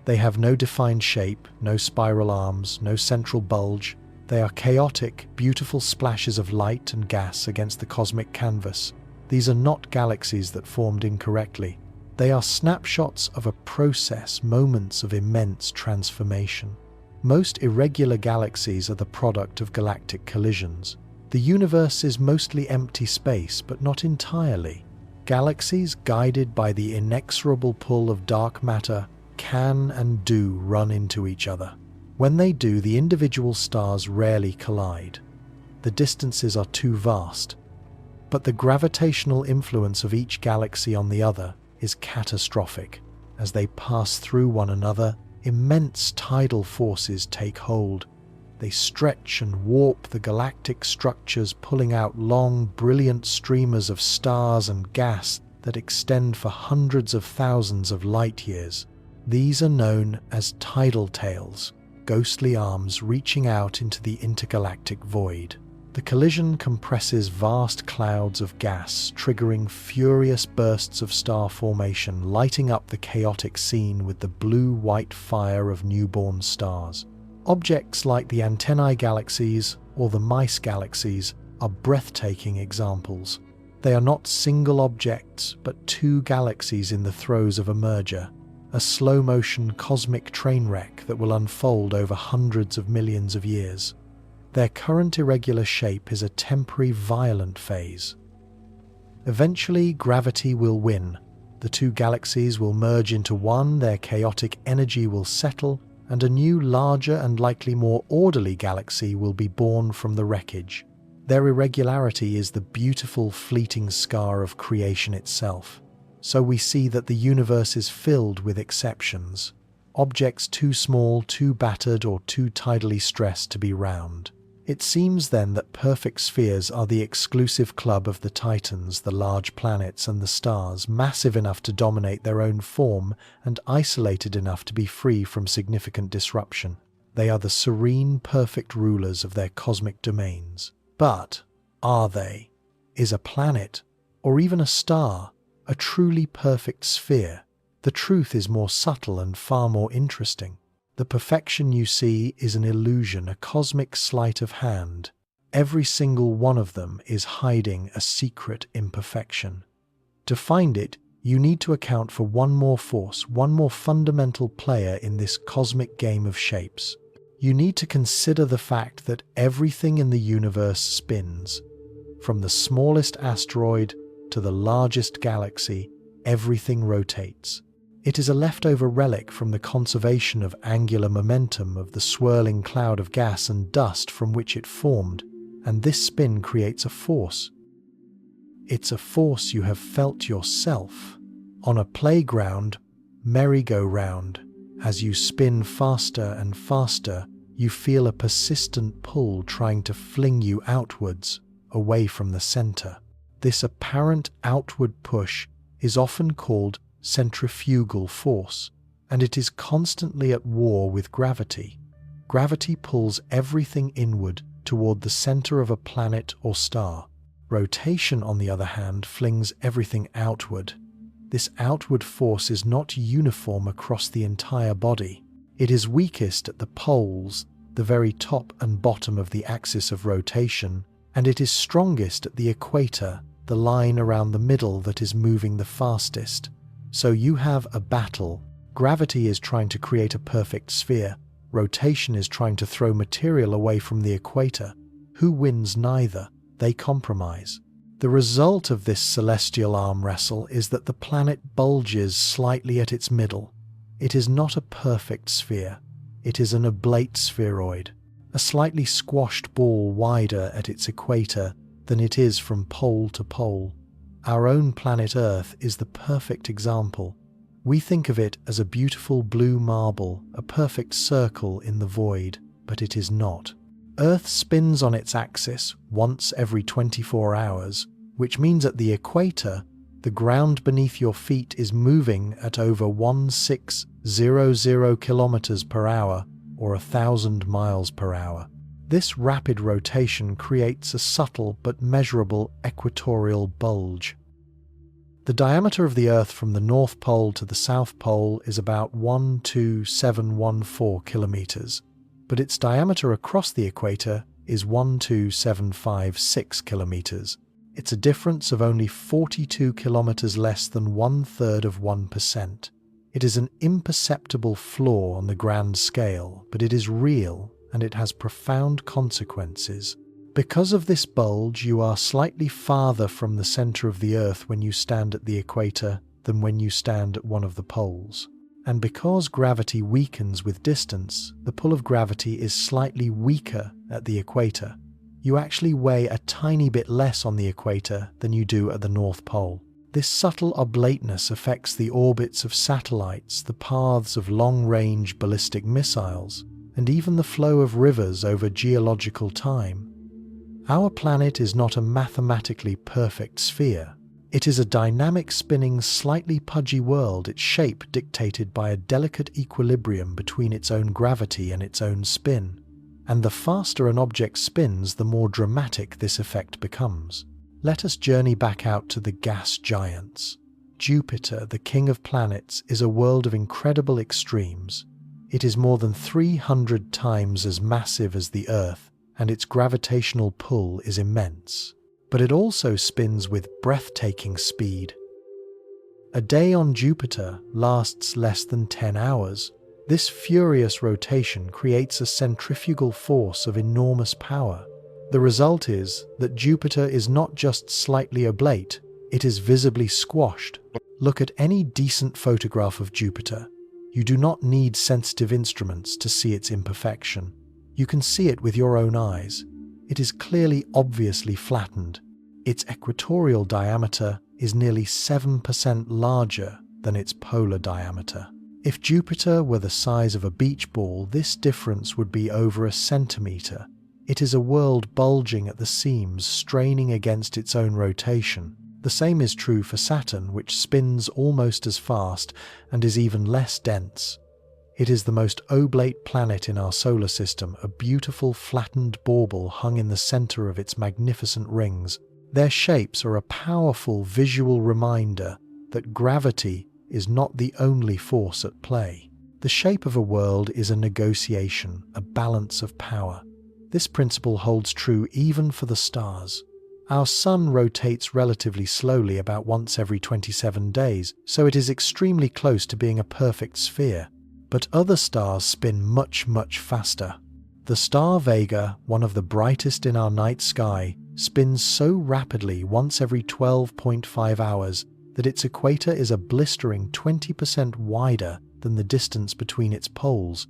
They have no defined shape, no spiral arms, no central bulge. They are chaotic, beautiful splashes of light and gas against the cosmic canvas. These are not galaxies that formed incorrectly. They are snapshots of a process, moments of immense transformation. Most irregular galaxies are the product of galactic collisions. The universe is mostly empty space, but not entirely. Galaxies, guided by the inexorable pull of dark matter, can and do run into each other. When they do, the individual stars rarely collide. The distances are too vast, but the gravitational influence of each galaxy on the other is catastrophic. As they pass through one another, immense tidal forces take hold. They stretch and warp the galactic structures, pulling out long, brilliant streamers of stars and gas that extend for hundreds of thousands of light years. These are known as tidal tails, ghostly arms reaching out into the intergalactic void. The collision compresses vast clouds of gas, triggering furious bursts of star formation, lighting up the chaotic scene with the blue-white fire of newborn stars. Objects like the Antennae galaxies or the Mice galaxies are breathtaking examples. They are not single objects, but two galaxies in the throes of a merger, a slow-motion cosmic train wreck that will unfold over hundreds of millions of years. Their current irregular shape is a temporary violent phase. Eventually, gravity will win. The two galaxies will merge into one, their chaotic energy will settle, and a new, larger and likely more orderly galaxy will be born from the wreckage. Their irregularity is the beautiful, fleeting scar of creation itself. So we see that the universe is filled with exceptions. Objects too small, too battered, or too tidally stressed to be round. It seems then that perfect spheres are the exclusive club of the Titans, the large planets and the stars, massive enough to dominate their own form and isolated enough to be free from significant disruption. They are the serene, perfect rulers of their cosmic domains. But are they? Is a planet, or even a star, a truly perfect sphere? The truth is more subtle and far more interesting. The perfection you see is an illusion, a cosmic sleight of hand. Every single one of them is hiding a secret imperfection. To find it, you need to account for one more force, one more fundamental player in this cosmic game of shapes. You need to consider the fact that everything in the universe spins. From the smallest asteroid to the largest galaxy, everything rotates. It is a leftover relic from the conservation of angular momentum of the swirling cloud of gas and dust from which it formed, and this spin creates a force. It's a force you have felt yourself. On a playground, merry-go-round, as you spin faster and faster, you feel a persistent pull trying to fling you outwards, away from the center. This apparent outward push is often called centrifugal force, and it is constantly at war with gravity. Gravity pulls everything inward toward the center of a planet or star. Rotation, on the other hand, flings everything outward. This outward force is not uniform across the entire body. It is weakest at the poles, the very top and bottom of the axis of rotation, and it is strongest at the equator, the line around the middle that is moving the fastest. So you have a battle. Gravity is trying to create a perfect sphere. Rotation is trying to throw material away from the equator. Who wins neither? They compromise. The result of this celestial arm wrestle is that the planet bulges slightly at its middle. It is not a perfect sphere. It is an oblate spheroid, a slightly squashed ball wider at its equator than it is from pole to pole. Our own planet Earth is the perfect example. We think of it as a beautiful blue marble, a perfect circle in the void, but it is not. Earth spins on its axis once every 24 hours, which means at the equator, the ground beneath your feet is moving at over 1600 kilometers per hour or 1,000 miles per hour. This rapid rotation creates a subtle but measurable equatorial bulge. The diameter of the Earth from the North Pole to the South Pole is about 12714 kilometers, but its diameter across the equator is 12756 kilometers. It's a difference of only 42 kilometers less than 1/3 of 1%. It is an imperceptible flaw on the grand scale, but it is real and it has profound consequences. Because of this bulge, you are slightly farther from the center of the Earth when you stand at the equator than when you stand at one of the poles. And because gravity weakens with distance, the pull of gravity is slightly weaker at the equator. You actually weigh a tiny bit less on the equator than you do at the North Pole. This subtle oblateness affects the orbits of satellites, the paths of long-range ballistic missiles, and even the flow of rivers over geological time. Our planet is not a mathematically perfect sphere. It is a dynamic, spinning, slightly pudgy world, its shape dictated by a delicate equilibrium between its own gravity and its own spin. And the faster an object spins, the more dramatic this effect becomes. Let us journey back out to the gas giants. Jupiter, the king of planets, is a world of incredible extremes. It is more than 300 times as massive as the Earth, and its gravitational pull is immense. But it also spins with breathtaking speed. A day on Jupiter lasts less than 10 hours. This furious rotation creates a centrifugal force of enormous power. The result is that Jupiter is not just slightly oblate, it is visibly squashed. Look at any decent photograph of Jupiter. You do not need sensitive instruments to see its imperfection. You can see it with your own eyes. It is clearly, obviously flattened. Its equatorial diameter is nearly 7% larger than its polar diameter. If Jupiter were the size of a beach ball, this difference would be over a centimeter. It is a world bulging at the seams, straining against its own rotation. The same is true for Saturn, which spins almost as fast and is even less dense. It is the most oblate planet in our solar system, a beautiful flattened bauble hung in the center of its magnificent rings. Their shapes are a powerful visual reminder that gravity is not the only force at play. The shape of a world is a negotiation, a balance of power. This principle holds true even for the stars. Our sun rotates relatively slowly, about once every 27 days, so it is extremely close to being a perfect sphere. But other stars spin much, much faster. The star Vega, one of the brightest in our night sky, spins so rapidly once every 12.5 hours that its equator is a blistering 20% wider than the distance between its poles.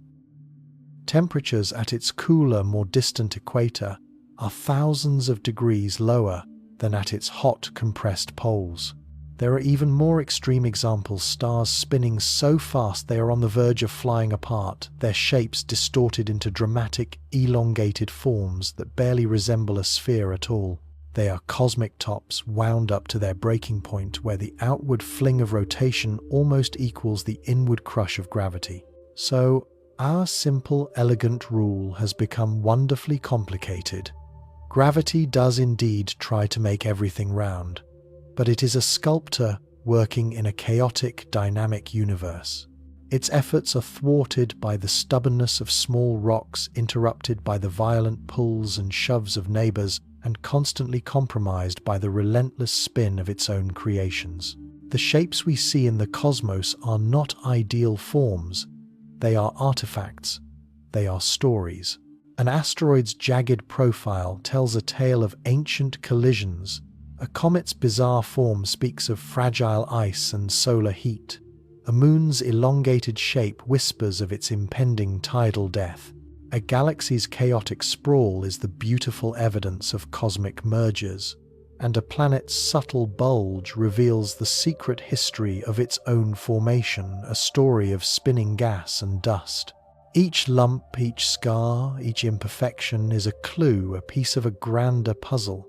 Temperatures at its cooler, more distant equator are thousands of degrees lower than at its hot, compressed poles. There are even more extreme examples, stars spinning so fast they are on the verge of flying apart, their shapes distorted into dramatic, elongated forms that barely resemble a sphere at all. They are cosmic tops wound up to their breaking point, where the outward fling of rotation almost equals the inward crush of gravity. So, our simple, elegant rule has become wonderfully complicated. Gravity does indeed try to make everything round, but it is a sculptor working in a chaotic, dynamic universe. Its efforts are thwarted by the stubbornness of small rocks, interrupted by the violent pulls and shoves of neighbors, and constantly compromised by the relentless spin of its own creations. The shapes we see in the cosmos are not ideal forms. They are artifacts. They are stories. An asteroid's jagged profile tells a tale of ancient collisions. A comet's bizarre form speaks of fragile ice and solar heat. A moon's elongated shape whispers of its impending tidal death. A galaxy's chaotic sprawl is the beautiful evidence of cosmic mergers. And a planet's subtle bulge reveals the secret history of its own formation, a story of spinning gas and dust. Each lump, each scar, each imperfection is a clue, a piece of a grander puzzle.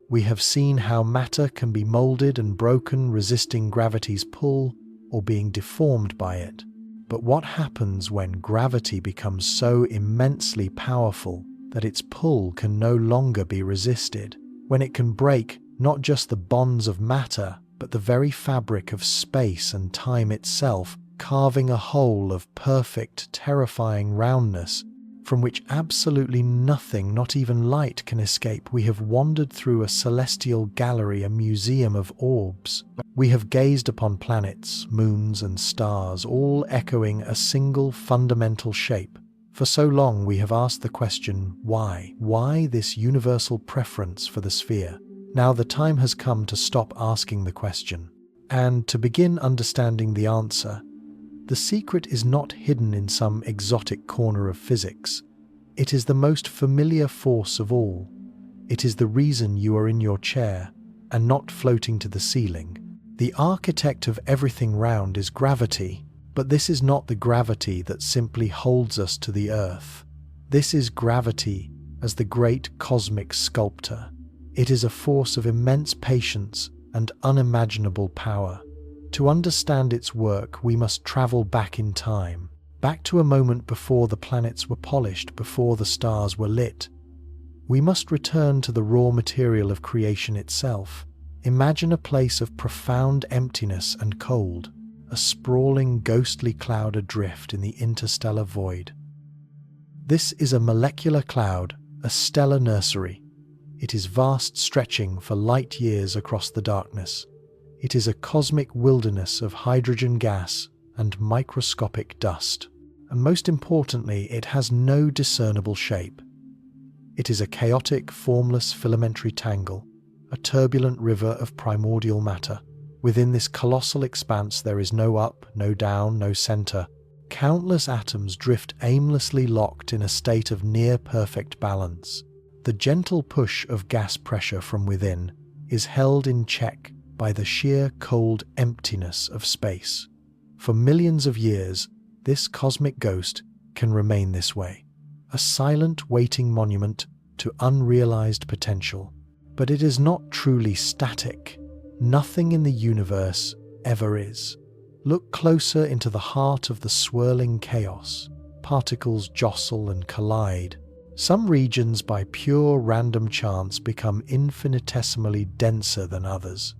We have seen how matter can be molded and broken, resisting gravity's pull or being deformed by it. But what happens when gravity becomes so immensely powerful that its pull can no longer be resisted? When it can break not just the bonds of matter, but the very fabric of space and time itself, carving a hole of perfect, terrifying roundness from which absolutely nothing, not even light, can escape. We have wandered through a celestial gallery, a museum of orbs. We have gazed upon planets, moons, and stars, all echoing a single fundamental shape. For so long we have asked the question, why? Why this universal preference for the sphere? Now the time has come to stop asking the question, and to begin understanding the answer. The secret is not hidden in some exotic corner of physics. It is the most familiar force of all. It is the reason you are in your chair and not floating to the ceiling. The architect of everything round is gravity, But this is not the gravity that simply holds us to the Earth. This is gravity as the great cosmic sculptor. It is a force of immense patience and unimaginable power. To understand its work, we must travel back in time, back to a moment before the planets were polished, before the stars were lit. We must return to the raw material of creation itself. Imagine a place of profound emptiness and cold, a sprawling, ghostly cloud adrift in the interstellar void. This is a molecular cloud, a stellar nursery. It is vast, stretching for light years across the darkness. It is a cosmic wilderness of hydrogen gas and microscopic dust. And most importantly, it has no discernible shape. It is a chaotic, formless filamentary tangle, a turbulent river of primordial matter. Within this colossal expanse there is no up, no down, no center. Countless atoms drift aimlessly, locked in a state of near-perfect balance. The gentle push of gas pressure from within is held in check by the sheer cold emptiness of space. For millions of years, this cosmic ghost can remain this way, a silent, waiting monument to unrealized potential. But it is not truly static. Nothing in the universe ever is. Look closer into the heart of the swirling chaos. Particles jostle and collide. Some regions, by pure random chance, become infinitesimally denser than others.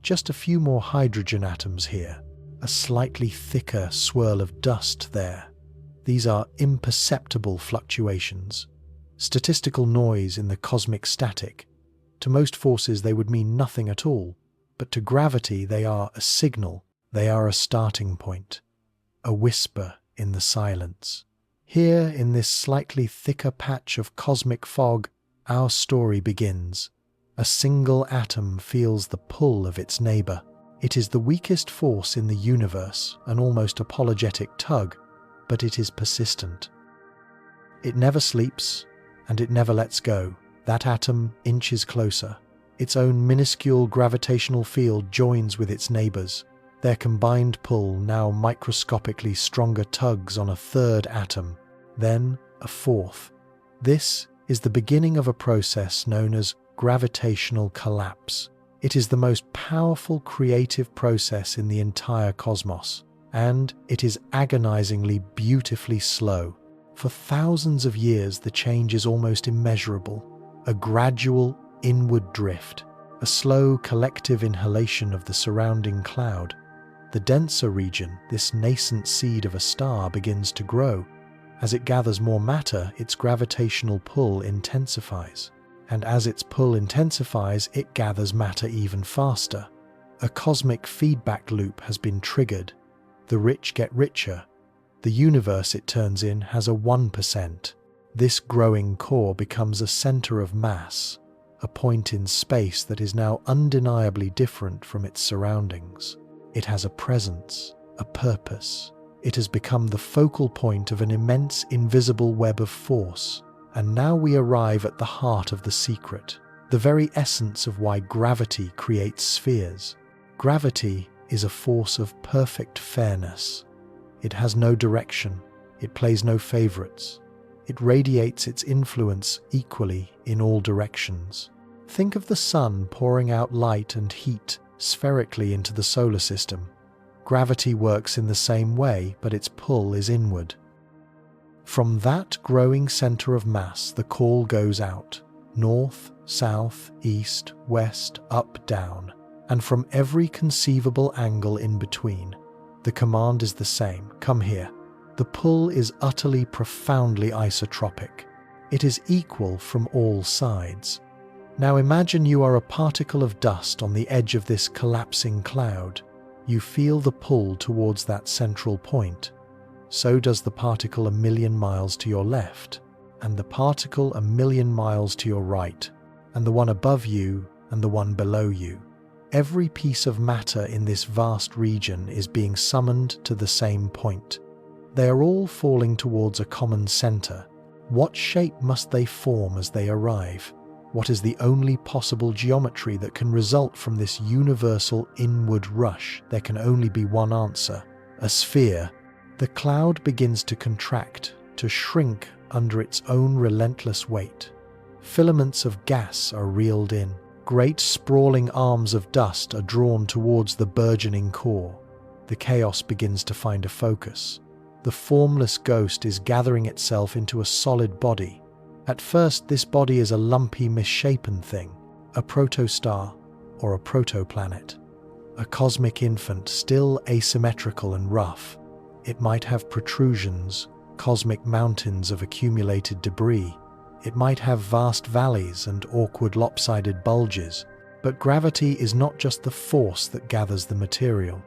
Just a few more hydrogen atoms here, a slightly thicker swirl of dust there. These are imperceptible fluctuations, statistical noise in the cosmic static. To most forces they would mean nothing at all, but to gravity they are a signal, they are a starting point, a whisper in the silence. Here, in this slightly thicker patch of cosmic fog, our story begins. A single atom feels the pull of its neighbor. It is the weakest force in the universe, an almost apologetic tug, but it is persistent. It never sleeps, and it never lets go. That atom inches closer. Its own minuscule gravitational field joins with its neighbors. Their combined pull now microscopically stronger tugs on a third atom, then a fourth. This is the beginning of a process known as gravitational collapse. It is the most powerful creative process in the entire cosmos, and it is agonizingly beautifully slow. For thousands of years, the change is almost immeasurable, a gradual inward drift, a slow collective inhalation of the surrounding cloud. The denser region, this nascent seed of a star, begins to grow. As it gathers more matter, its gravitational pull intensifies. And as its pull intensifies, it gathers matter even faster. A cosmic feedback loop has been triggered. The rich get richer. The universe it turns in has a 1%. This growing core becomes a center of mass, a point in space that is now undeniably different from its surroundings. It has a presence, a purpose. It has become the focal point of an immense invisible web of force. And now we arrive at the heart of the secret, the very essence of why gravity creates spheres. Gravity is a force of perfect fairness. It has no direction. It plays no favorites. It radiates its influence equally in all directions. Think of the sun pouring out light and heat spherically into the solar system. Gravity works in the same way, but its pull is inward. From that growing center of mass, the call goes out. North, south, east, west, up, down. And from every conceivable angle in between. The command is the same. Come here. The pull is utterly, profoundly isotropic. It is equal from all sides. Now imagine you are a particle of dust on the edge of this collapsing cloud. You feel the pull towards that central point. So does the particle 1,000,000 miles to your left, and the particle 1,000,000 miles to your right, and the one above you and the one below you. Every piece of matter in this vast region is being summoned to the same point. They are all falling towards a common center. What shape must they form as they arrive? What is the only possible geometry that can result from this universal inward rush? There can only be one answer: a sphere, the cloud begins to contract, to shrink under its own relentless weight. Filaments of gas are reeled in. Great sprawling arms of dust are drawn towards the burgeoning core. The chaos begins to find a focus. The formless ghost is gathering itself into a solid body. At first, this body is a lumpy, misshapen thing, a protostar or a protoplanet, a cosmic infant still asymmetrical and rough. It might have protrusions, cosmic mountains of accumulated debris. It might have vast valleys and awkward lopsided bulges, but gravity is not just the force that gathers the material.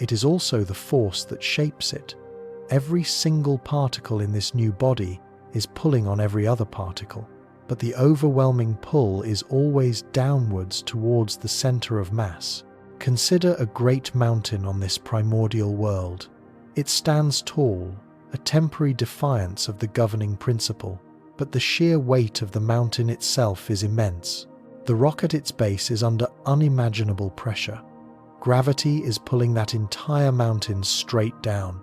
It is also the force that shapes it. Every single particle in this new body is pulling on every other particle, but the overwhelming pull is always downwards towards the center of mass. Consider a great mountain on this primordial world. It stands tall, a temporary defiance of the governing principle, but the sheer weight of the mountain itself is immense. The rock at its base is under unimaginable pressure. Gravity is pulling that entire mountain straight down,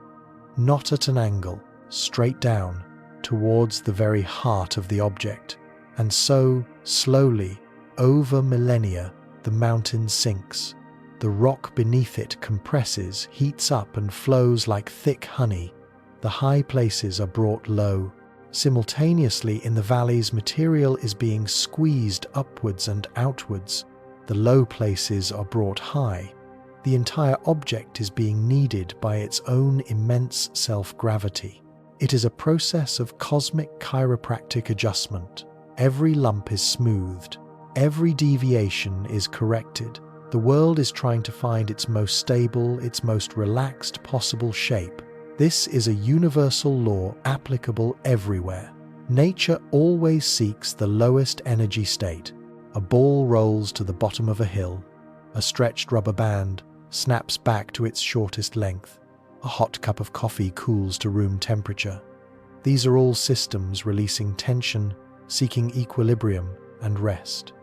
not at an angle, straight down, towards the very heart of the object. And so, slowly, over millennia, the mountain sinks. The rock beneath it compresses, heats up, and flows like thick honey. The high places are brought low. Simultaneously, in the valleys, material is being squeezed upwards and outwards. The low places are brought high. The entire object is being kneaded by its own immense self-gravity. It is a process of cosmic chiropractic adjustment. Every lump is smoothed. Every deviation is corrected. The world is trying to find its most stable, its most relaxed possible shape. This is a universal law applicable everywhere. Nature always seeks the lowest energy state. A ball rolls to the bottom of a hill. A stretched rubber band snaps back to its shortest length. A hot cup of coffee cools to room temperature. These are all systems releasing tension, seeking equilibrium and rest.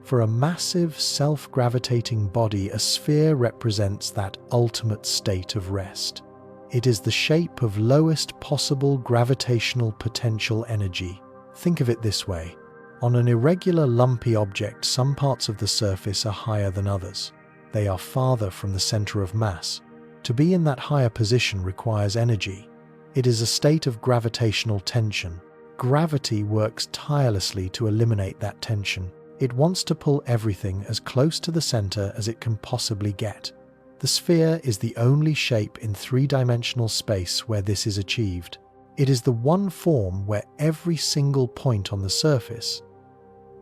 For a massive, self-gravitating body, a sphere represents that ultimate state of rest. It is the shape of lowest possible gravitational potential energy. Think of it this way. On an irregular, lumpy object, some parts of the surface are higher than others. They are farther from the center of mass. To be in that higher position requires energy. It is a state of gravitational tension. Gravity works tirelessly to eliminate that tension. It wants to pull everything as close to the center as it can possibly get. The sphere is the only shape in three-dimensional space where this is achieved. It is the one form where every single point on the surface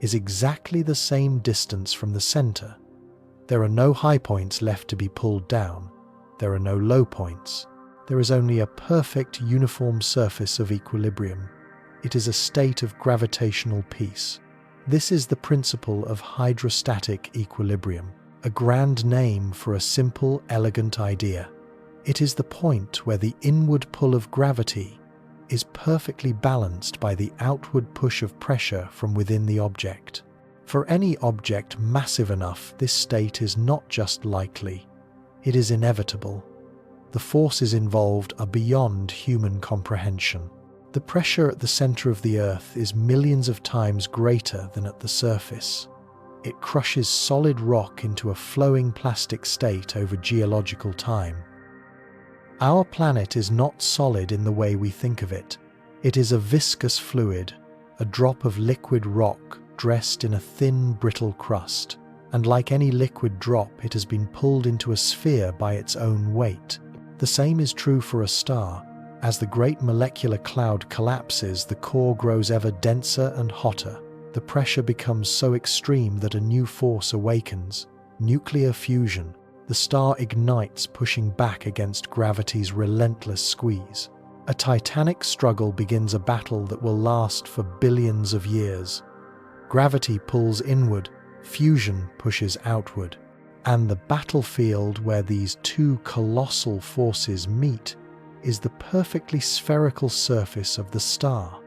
is exactly the same distance from the center. There are no high points left to be pulled down. There are no low points. There is only a perfect uniform surface of equilibrium. It is a state of gravitational peace. This is the principle of hydrostatic equilibrium, a grand name for a simple, elegant idea. It is the point where the inward pull of gravity is perfectly balanced by the outward push of pressure from within the object. For any object massive enough, this state is not just likely, it is inevitable. The forces involved are beyond human comprehension. The pressure at the center of the Earth is millions of times greater than at the surface. It crushes solid rock into a flowing plastic state over geological time. Our planet is not solid in the way we think of it. It is a viscous fluid, a drop of liquid rock dressed in a thin, brittle crust. And like any liquid drop, it has been pulled into a sphere by its own weight. The same is true for a star. As the great molecular cloud collapses, the core grows ever denser and hotter. The pressure becomes so extreme that a new force awakens, nuclear fusion. The star ignites, pushing back against gravity's relentless squeeze. A titanic struggle begins, a battle that will last for billions of years. Gravity pulls inward, fusion pushes outward. And the battlefield where these two colossal forces meet is the perfectly spherical surface of the star.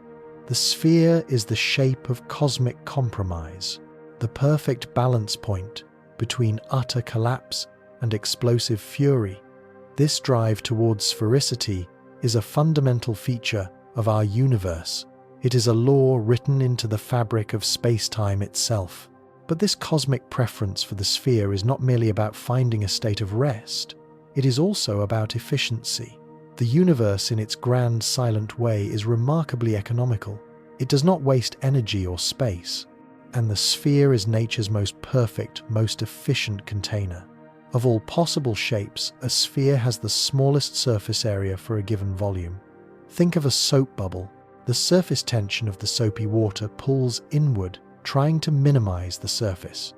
The sphere is the shape of cosmic compromise, the perfect balance point between utter collapse and explosive fury. This drive towards sphericity is a fundamental feature of our universe. It is a law written into the fabric of space-time itself. But this cosmic preference for the sphere is not merely about finding a state of rest. It is also about efficiency. The universe, in its grand, silent way, is remarkably economical. It does not waste energy or space, and the sphere is nature's most perfect, most efficient container. Of all possible shapes, a sphere has the smallest surface area for a given volume. Think of a soap bubble. The surface tension of the soapy water pulls inward, trying to minimize the surface.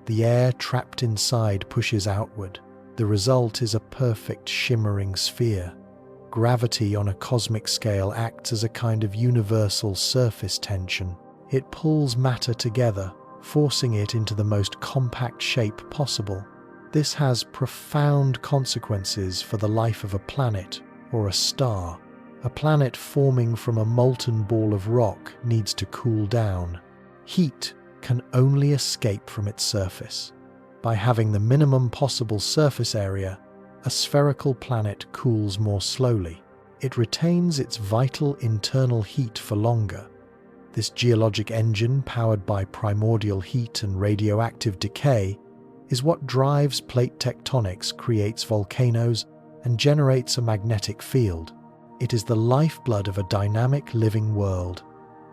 The air trapped inside pushes outward. The result is a perfect shimmering sphere. Gravity on a cosmic scale acts as a kind of universal surface tension. It pulls matter together, forcing it into the most compact shape possible. This has profound consequences for the life of a planet or a star. A planet forming from a molten ball of rock needs to cool down. Heat can only escape from its surface. By having the minimum possible surface area, a spherical planet cools more slowly. It retains its vital internal heat for longer. This geologic engine, powered by primordial heat and radioactive decay, is what drives plate tectonics, creates volcanoes, and generates a magnetic field. It is the lifeblood of a dynamic living world.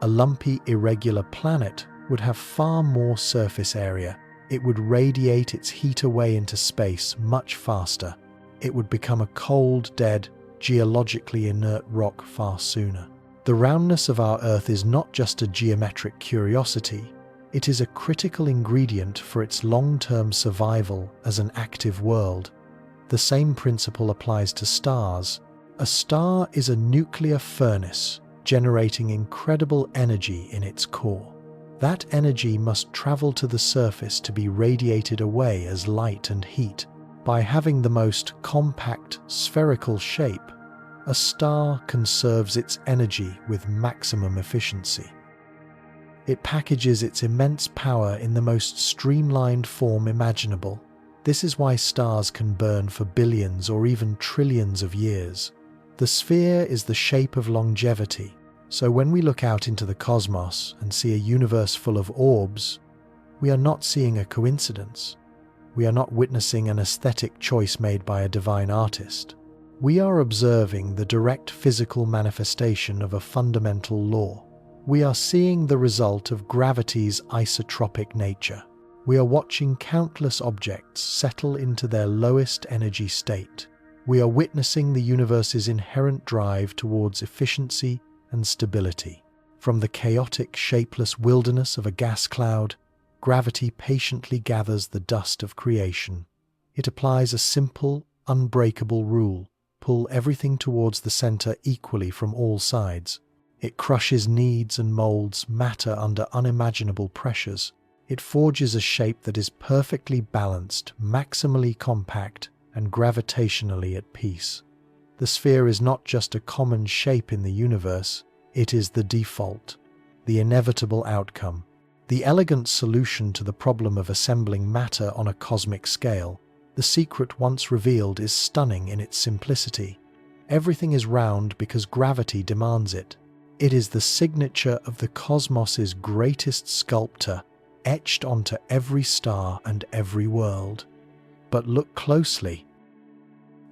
A lumpy, irregular planet would have far more surface area. It would radiate its heat away into space much faster. It would become a cold, dead, geologically inert rock far sooner. The roundness of our Earth is not just a geometric curiosity. It is a critical ingredient for its long-term survival as an active world. The same principle applies to stars. A star is a nuclear furnace, generating incredible energy in its core. That energy must travel to the surface to be radiated away as light and heat. By having the most compact, spherical shape, a star conserves its energy with maximum efficiency. It packages its immense power in the most streamlined form imaginable. This is why stars can burn for billions or even trillions of years. The sphere is the shape of longevity. So when we look out into the cosmos and see a universe full of orbs, we are not seeing a coincidence. We are not witnessing an aesthetic choice made by a divine artist. We are observing the direct physical manifestation of a fundamental law. We are seeing the result of gravity's isotropic nature. We are watching countless objects settle into their lowest energy state. We are witnessing the universe's inherent drive towards efficiency and stability. From the chaotic, shapeless wilderness of a gas cloud, gravity patiently gathers the dust of creation. It applies a simple, unbreakable rule: pull everything towards the center equally from all sides. It crushes, kneads, and molds matter under unimaginable pressures. It forges a shape that is perfectly balanced, maximally compact, and gravitationally at peace. The sphere is not just a common shape in the universe, it is the default, the inevitable outcome, the elegant solution to the problem of assembling matter on a cosmic scale. The secret once revealed is stunning in its simplicity. Everything is round because gravity demands it. It is the signature of the cosmos's greatest sculptor, etched onto every star and every world. But look closely.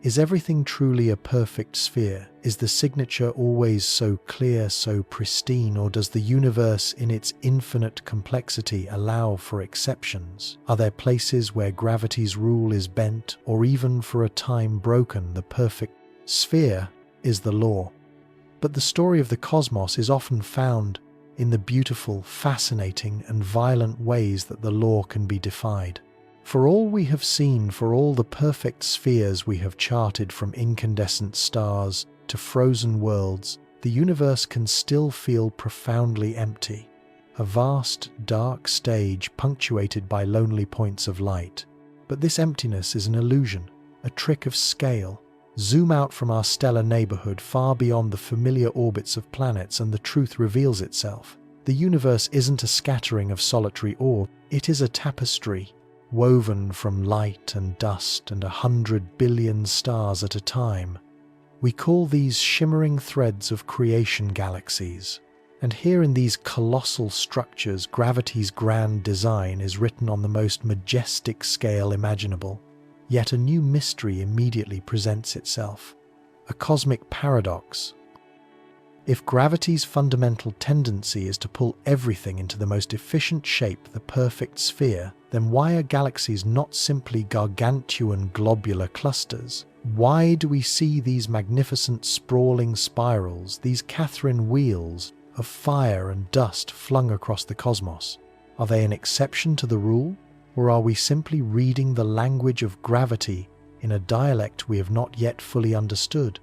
Is everything truly a perfect sphere? Is the signature always so clear, so pristine, or does the universe in its infinite complexity allow for exceptions? Are there places where gravity's rule is bent, or even for a time broken? The perfect sphere is the law. But the story of the cosmos is often found in the beautiful, fascinating, and violent ways that the law can be defied. For all we have seen, for all the perfect spheres we have charted, from incandescent stars to frozen worlds, the universe can still feel profoundly empty. A vast, dark stage punctuated by lonely points of light. But this emptiness is an illusion, a trick of scale. Zoom out from our stellar neighborhood far beyond the familiar orbits of planets and the truth reveals itself. The universe isn't a scattering of solitary orbs, it is a tapestry. woven from light and dust and 100 billion stars at a time. We call these shimmering threads of creation galaxies. And here in these colossal structures, gravity's grand design is written on the most majestic scale imaginable. Yet a new mystery immediately presents itself, a cosmic paradox. If gravity's fundamental tendency is to pull everything into the most efficient shape, the perfect sphere, then why are galaxies not simply gargantuan globular clusters? Why do we see these magnificent sprawling spirals, these Catherine wheels of fire and dust flung across the cosmos? Are they an exception to the rule, or are we simply reading the language of gravity in a dialect we have not yet fully understood?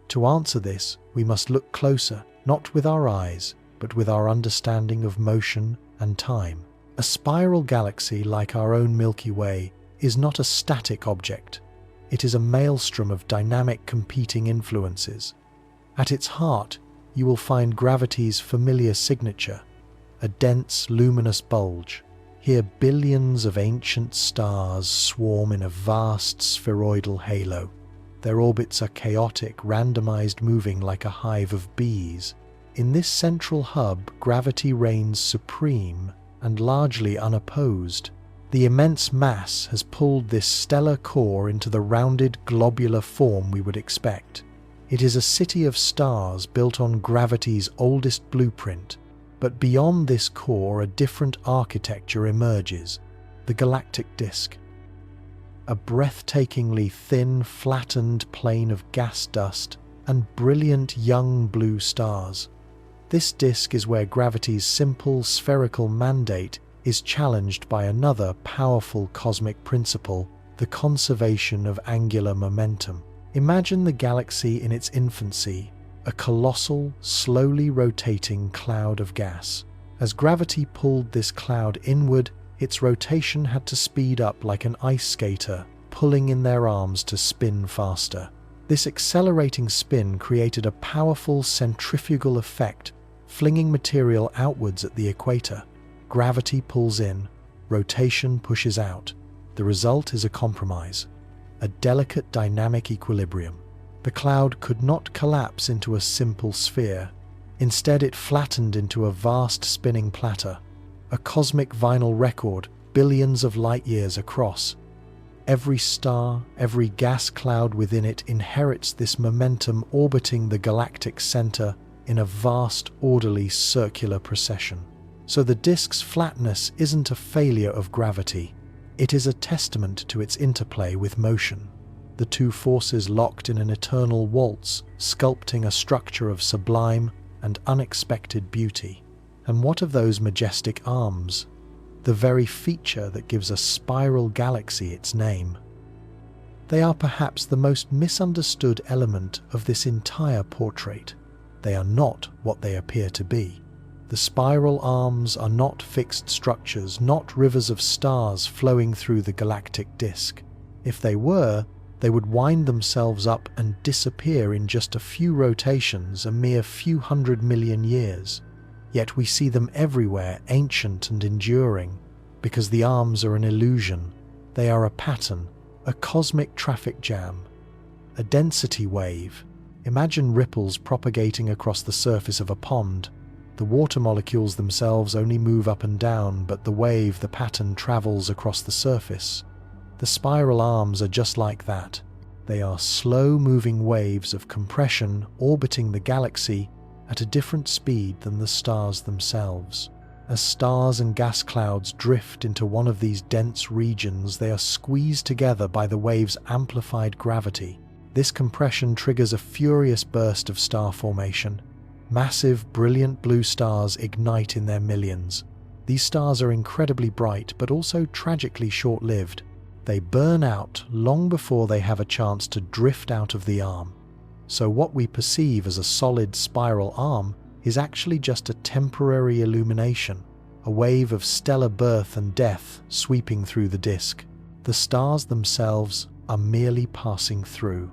To answer this, we must look closer, not with our eyes, but with our understanding of motion and time. A spiral galaxy, like our own Milky Way, is not a static object. It is a maelstrom of dynamic competing influences. At its heart, you will find gravity's familiar signature, a dense, luminous bulge. Here billions of ancient stars swarm in a vast spheroidal halo. Their orbits are chaotic, randomized, moving like a hive of bees. In this central hub, gravity reigns supreme and largely unopposed. The immense mass has pulled this stellar core into the rounded globular form we would expect. It is a city of stars built on gravity's oldest blueprint, but beyond this core a different architecture emerges, the galactic disk. A breathtakingly thin, flattened plain of gas dust and brilliant young blue stars. This disk is where gravity's simple spherical mandate is challenged by another powerful cosmic principle, the conservation of angular momentum. Imagine the galaxy in its infancy, a colossal, slowly rotating cloud of gas. As gravity pulled this cloud inward, its rotation had to speed up like an ice skater, pulling in their arms to spin faster. This accelerating spin created a powerful centrifugal effect, flinging material outwards at the equator. Gravity pulls in, rotation pushes out. The result is a compromise, a delicate dynamic equilibrium. The cloud could not collapse into a simple sphere. Instead, it flattened into a vast spinning platter, a cosmic vinyl record billions of light years across. Every star, every gas cloud within it inherits this momentum, orbiting the galactic center in a vast, orderly, circular procession. So the disk's flatness isn't a failure of gravity. It is a testament to its interplay with motion. The two forces locked in an eternal waltz, sculpting a structure of sublime and unexpected beauty. And what of those majestic arms? The very feature that gives a spiral galaxy its name. They are perhaps the most misunderstood element of this entire portrait. They are not what they appear to be. The spiral arms are not fixed structures, not rivers of stars flowing through the galactic disk. If they were, they would wind themselves up and disappear in just a few rotations, a mere few 100 million years. Yet we see them everywhere, ancient and enduring, because the arms are an illusion. They are a pattern, a cosmic traffic jam, a density wave. Imagine ripples propagating across the surface of a pond. The water molecules themselves only move up and down, but the wave, the pattern, travels across the surface. The spiral arms are just like that. They are slow-moving waves of compression orbiting the galaxy at a different speed than the stars themselves. As stars and gas clouds drift into one of these dense regions, they are squeezed together by the wave's amplified gravity. This compression triggers a furious burst of star formation. Massive, brilliant blue stars ignite in their millions. These stars are incredibly bright, but also tragically short-lived. They burn out long before they have a chance to drift out of the arm. So what we perceive as a solid spiral arm is actually just a temporary illumination, a wave of stellar birth and death sweeping through the disk. The stars themselves are merely passing through.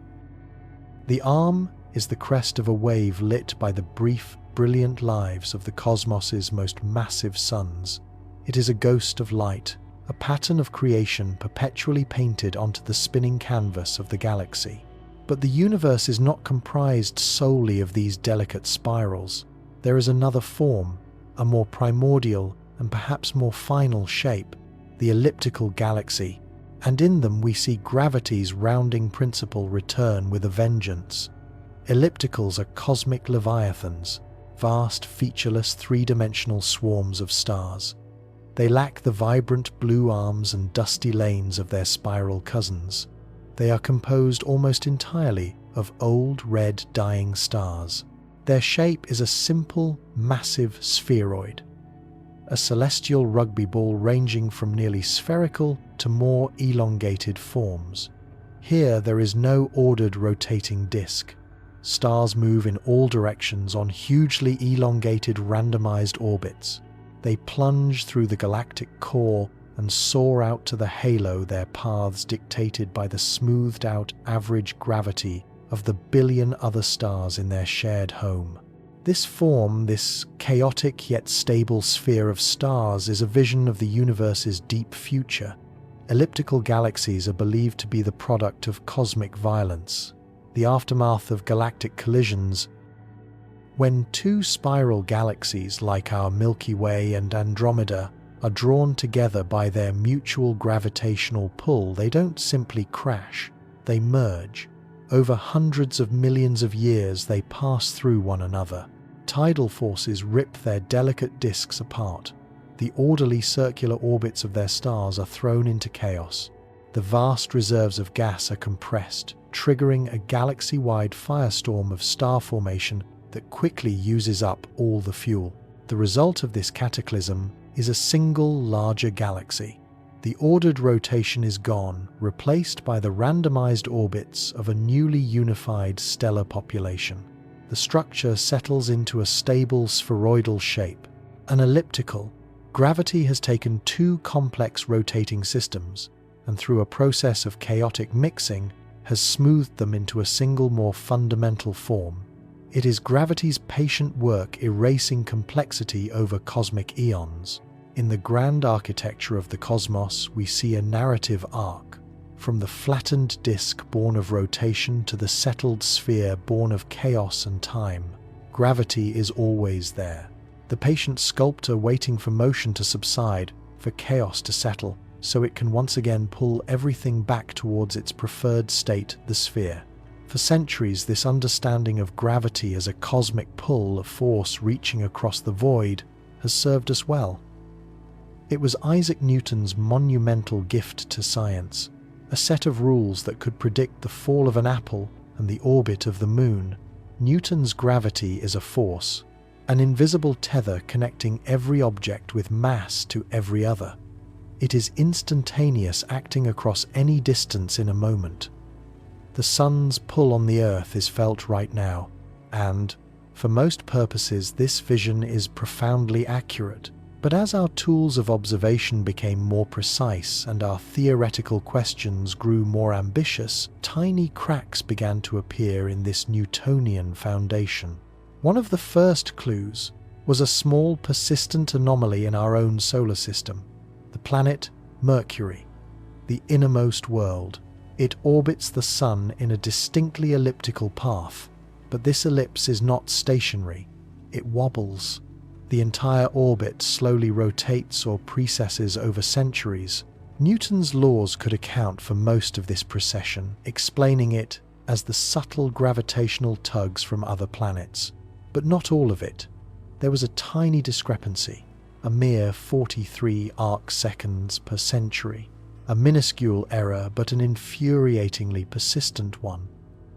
The arm is the crest of a wave lit by the brief, brilliant lives of the cosmos's most massive suns. It is a ghost of light, a pattern of creation perpetually painted onto the spinning canvas of the galaxy. But the universe is not comprised solely of these delicate spirals. There is another form, a more primordial and perhaps more final shape, the elliptical galaxy, and in them we see gravity's rounding principle return with a vengeance. Ellipticals are cosmic leviathans, vast, featureless, three-dimensional swarms of stars. They lack the vibrant blue arms and dusty lanes of their spiral cousins. They are composed almost entirely of old red dying stars. Their shape is a simple, massive spheroid, a celestial rugby ball ranging from nearly spherical to more elongated forms. Here there is no ordered rotating disk. Stars move in all directions on hugely elongated randomized orbits. They plunge through the galactic core and soar out to the halo, their paths dictated by the smoothed-out average gravity of the billion other stars in their shared home. This form, this chaotic yet stable sphere of stars, is a vision of the universe's deep future. Elliptical galaxies are believed to be the product of cosmic violence, the aftermath of galactic collisions. When two spiral galaxies like our Milky Way and Andromeda are drawn together by their mutual gravitational pull, they don't simply crash, they merge. Over hundreds of millions of years they pass through one another. Tidal forces rip their delicate disks apart. The orderly circular orbits of their stars are thrown into chaos. The vast reserves of gas are compressed, triggering a galaxy-wide firestorm of star formation that quickly uses up all the fuel. The result of this cataclysm is a single larger galaxy. The ordered rotation is gone, replaced by the randomized orbits of a newly unified stellar population. The structure settles into a stable spheroidal shape, an elliptical. Gravity has taken two complex rotating systems, and through a process of chaotic mixing, has smoothed them into a single more fundamental form. It is gravity's patient work erasing complexity over cosmic eons. In the grand architecture of the cosmos, we see a narrative arc, from the flattened disk born of rotation to the settled sphere born of chaos and time. Gravity is always there, the patient sculptor waiting for motion to subside, for chaos to settle, so it can once again pull everything back towards its preferred state, the sphere. For centuries, this understanding of gravity as a cosmic pull, a force reaching across the void, has served us well. It was Isaac Newton's monumental gift to science, a set of rules that could predict the fall of an apple and the orbit of the moon. Newton's gravity is a force, an invisible tether connecting every object with mass to every other. It is instantaneous, acting across any distance in a moment. The sun's pull on the earth is felt right now, and, for most purposes, this vision is profoundly accurate. But as our tools of observation became more precise and our theoretical questions grew more ambitious, tiny cracks began to appear in this Newtonian foundation. One of the first clues was a small, persistent anomaly in our own solar system, the planet Mercury, the innermost world. It orbits the Sun in a distinctly elliptical path, but this ellipse is not stationary. It wobbles. The entire orbit slowly rotates or precesses over centuries. Newton's laws could account for most of this precession, explaining it as the subtle gravitational tugs from other planets. But not all of it. There was a tiny discrepancy, a mere 43 arc-seconds per century. A minuscule error, but an infuriatingly persistent one.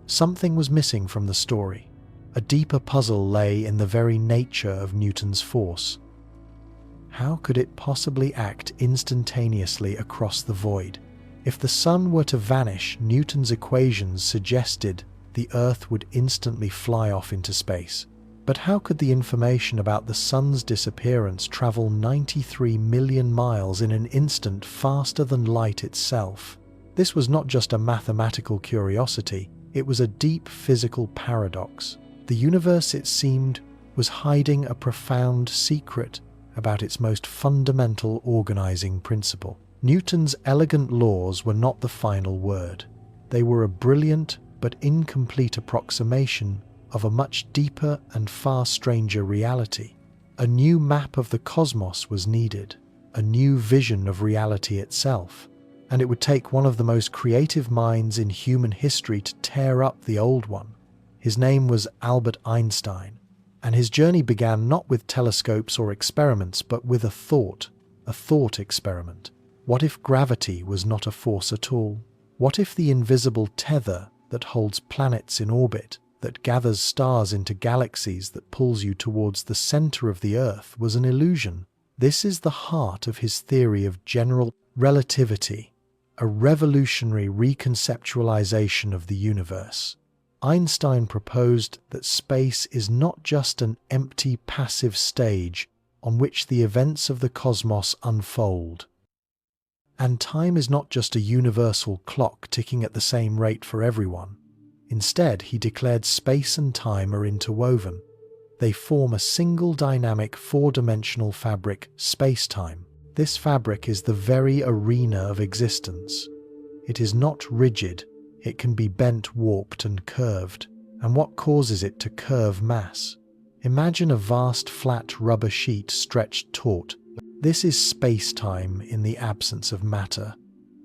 Something was missing from the story. A deeper puzzle lay in the very nature of Newton's force. How could it possibly act instantaneously across the void? If the sun were to vanish, Newton's equations suggested the Earth would instantly fly off into space. But how could the information about the sun's disappearance travel 93 million miles in an instant, faster than light itself? This was not just a mathematical curiosity, it was a deep physical paradox. The universe, it seemed, was hiding a profound secret about its most fundamental organizing principle. Newton's elegant laws were not the final word. They were a brilliant but incomplete approximation of a much deeper and far stranger reality. A new map of the cosmos was needed, a new vision of reality itself, and it would take one of the most creative minds in human history to tear up the old one. His name was Albert Einstein, and his journey began not with telescopes or experiments, but with a thought experiment. What if gravity was not a force at all? What if the invisible tether that holds planets in orbit, that gathers stars into galaxies, that pulls you towards the center of the Earth, was an illusion? This is the heart of his theory of general relativity, a revolutionary reconceptualization of the universe. Einstein proposed that space is not just an empty, passive stage on which the events of the cosmos unfold. And time is not just a universal clock ticking at the same rate for everyone. Instead, he declared space and time are interwoven. They form a single dynamic four-dimensional fabric, space-time. This fabric is the very arena of existence. It is not rigid. It can be bent, warped, and curved. And what causes it to curve? Mass. Imagine a vast flat rubber sheet stretched taut. This is space-time in the absence of matter.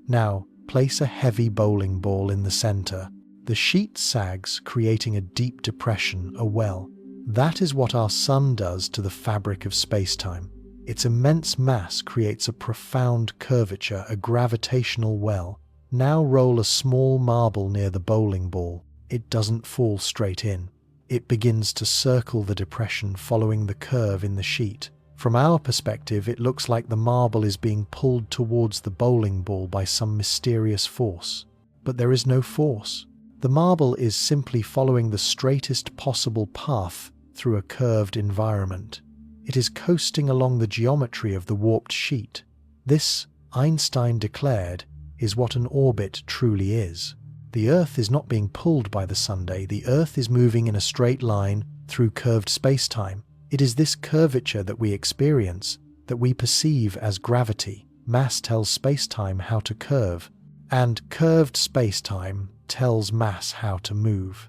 Now, place a heavy bowling ball in the center. The sheet sags, creating a deep depression, a well. That is what our sun does to the fabric of space-time. Its immense mass creates a profound curvature, a gravitational well. Now roll a small marble near the bowling ball. It doesn't fall straight in. It begins to circle the depression, following the curve in the sheet. From our perspective, it looks like the marble is being pulled towards the bowling ball by some mysterious force. But there is no force. The marble is simply following the straightest possible path through a curved environment. It is coasting along the geometry of the warped sheet. This, Einstein declared, is what an orbit truly is. The Earth is not being pulled by the Sunday. The Earth is moving in a straight line through curved space-time. It is this curvature that we experience, that we perceive as gravity. Mass tells space-time how to curve, and curved space-time tells mass how to move.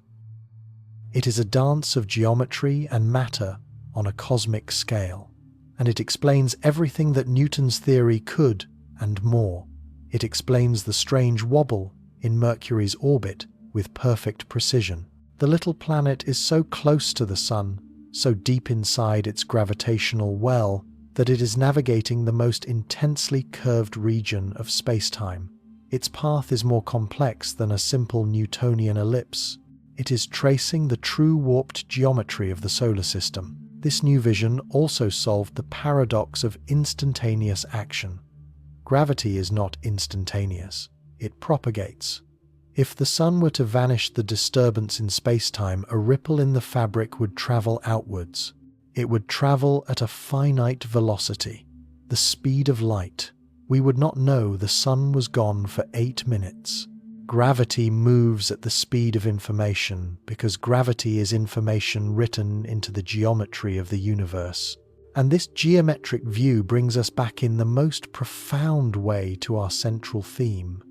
It is a dance of geometry and matter on a cosmic scale, and it explains everything that Newton's theory could and more. It explains the strange wobble in Mercury's orbit with perfect precision. The little planet is so close to the Sun, so deep inside its gravitational well, that it is navigating the most intensely curved region of space-time. Its path is more complex than a simple Newtonian ellipse. It is tracing the true warped geometry of the solar system. This new vision also solved the paradox of instantaneous action. Gravity is not instantaneous. It propagates. If the Sun were to vanish, the disturbance in space-time, a ripple in the fabric would travel outwards. It would travel at a finite velocity, the speed of light. We would not know the Sun was gone for 8 minutes. Gravity moves at the speed of information because gravity is information written into the geometry of the universe. And this geometric view brings us back in the most profound way to our central theme.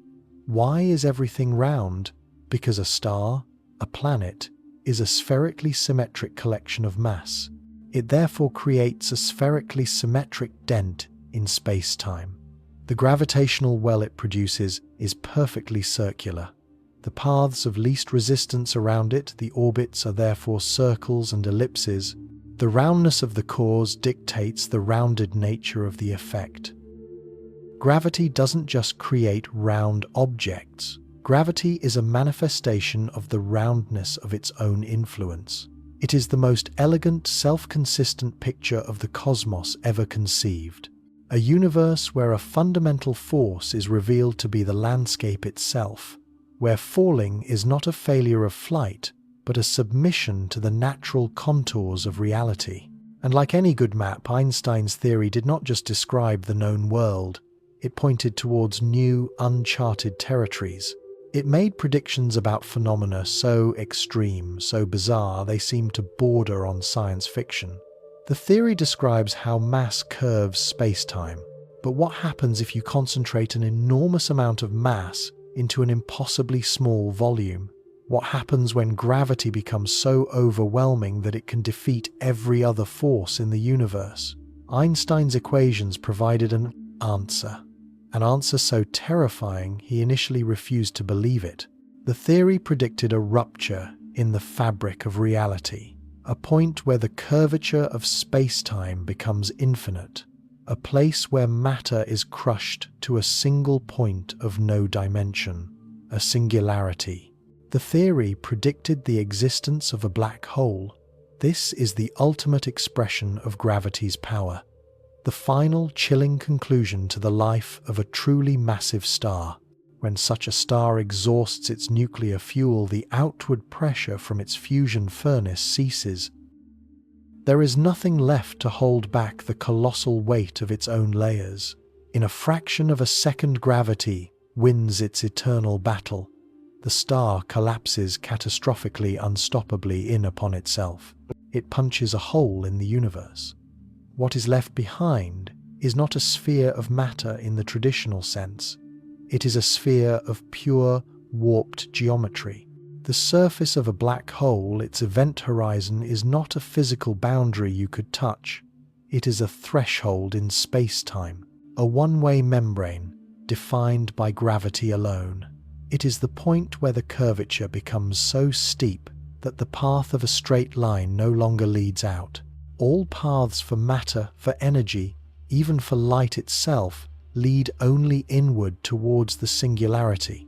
Why is everything round? Because a star, a planet, is a spherically symmetric collection of mass. It therefore creates a spherically symmetric dent in space-time. The gravitational well it produces is perfectly circular. The paths of least resistance around it, the orbits, are therefore circles and ellipses. The roundness of the cause dictates the rounded nature of the effect. Gravity doesn't just create round objects. Gravity is a manifestation of the roundness of its own influence. It is the most elegant, self-consistent picture of the cosmos ever conceived. A universe where a fundamental force is revealed to be the landscape itself, where falling is not a failure of flight, but a submission to the natural contours of reality. And like any good map, Einstein's theory did not just describe the known world. It pointed towards new, uncharted territories. It made predictions about phenomena so extreme, so bizarre, they seemed to border on science fiction. The theory describes how mass curves space-time. But what happens if you concentrate an enormous amount of mass into an impossibly small volume? What happens when gravity becomes so overwhelming that it can defeat every other force in the universe? Einstein's equations provided an answer so terrifying he initially refused to believe it. The theory predicted a rupture in the fabric of reality, a point where the curvature of space-time becomes infinite, a place where matter is crushed to a single point of no dimension, a singularity. The theory predicted the existence of a black hole. This is the ultimate expression of gravity's power, the final chilling conclusion to the life of a truly massive star. When such a star exhausts its nuclear fuel, the outward pressure from its fusion furnace ceases. There is nothing left to hold back the colossal weight of its own layers. In a fraction of a second, gravity wins its eternal battle. The star collapses catastrophically, unstoppably in upon itself. It punches a hole in the universe. What is left behind is not a sphere of matter in the traditional sense. It is a sphere of pure, warped geometry. The surface of a black hole, its event horizon, is not a physical boundary you could touch. It is a threshold in space-time, a one-way membrane defined by gravity alone. It is the point where the curvature becomes so steep that the path of a straight line no longer leads out. All paths for matter, for energy, even for light itself, lead only inward towards the singularity.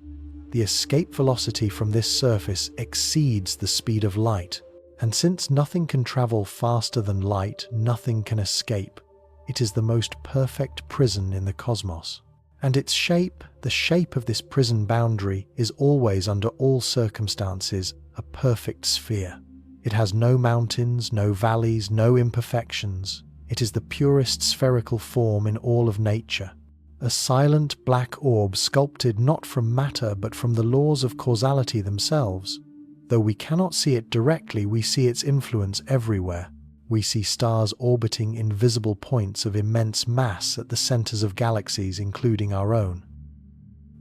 The escape velocity from this surface exceeds the speed of light, and since nothing can travel faster than light, nothing can escape. It is the most perfect prison in the cosmos. And its shape, the shape of this prison boundary, is always, under all circumstances, a perfect sphere. It has no mountains, no valleys, no imperfections. It is the purest spherical form in all of nature. A silent black orb sculpted not from matter but from the laws of causality themselves. Though we cannot see it directly, we see its influence everywhere. We see stars orbiting invisible points of immense mass at the centers of galaxies, including our own.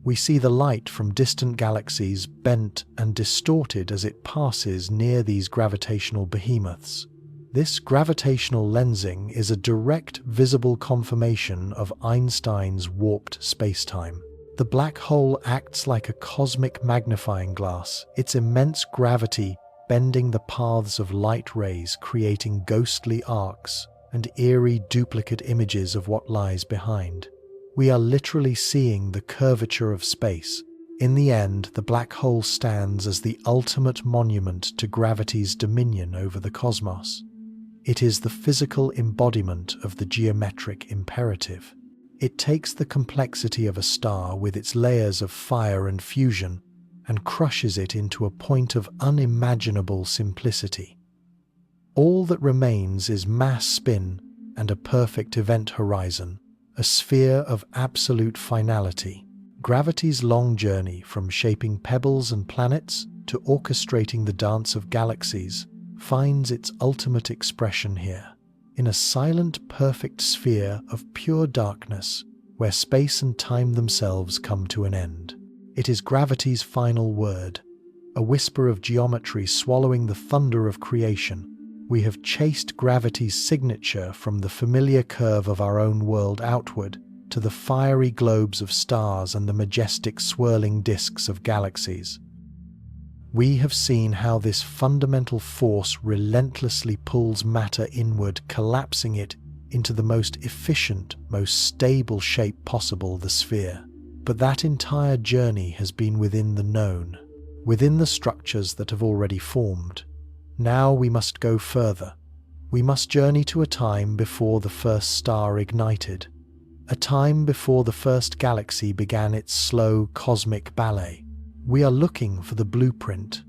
We see the light from distant galaxies bent and distorted as it passes near these gravitational behemoths. This gravitational lensing is a direct visible confirmation of Einstein's warped spacetime. The black hole acts like a cosmic magnifying glass, its immense gravity bending the paths of light rays, creating ghostly arcs and eerie duplicate images of what lies behind. We are literally seeing the curvature of space. In the end, the black hole stands as the ultimate monument to gravity's dominion over the cosmos. It is the physical embodiment of the geometric imperative. It takes the complexity of a star with its layers of fire and fusion and crushes it into a point of unimaginable simplicity. All that remains is mass spin and a perfect event horizon, a sphere of absolute finality. Gravity's long journey from shaping pebbles and planets to orchestrating the dance of galaxies finds its ultimate expression here, in a silent, perfect sphere of pure darkness where space and time themselves come to an end. It is gravity's final word, a whisper of geometry swallowing the thunder of creation. We have chased gravity's signature from the familiar curve of our own world outward to the fiery globes of stars and the majestic swirling disks of galaxies. We have seen how this fundamental force relentlessly pulls matter inward, collapsing it into the most efficient, most stable shape possible, the sphere. But that entire journey has been within the known, within the structures that have already formed. Now we must go further. We must journey to a time before the first star ignited, a time before the first galaxy began its slow cosmic ballet. We are looking for the blueprint,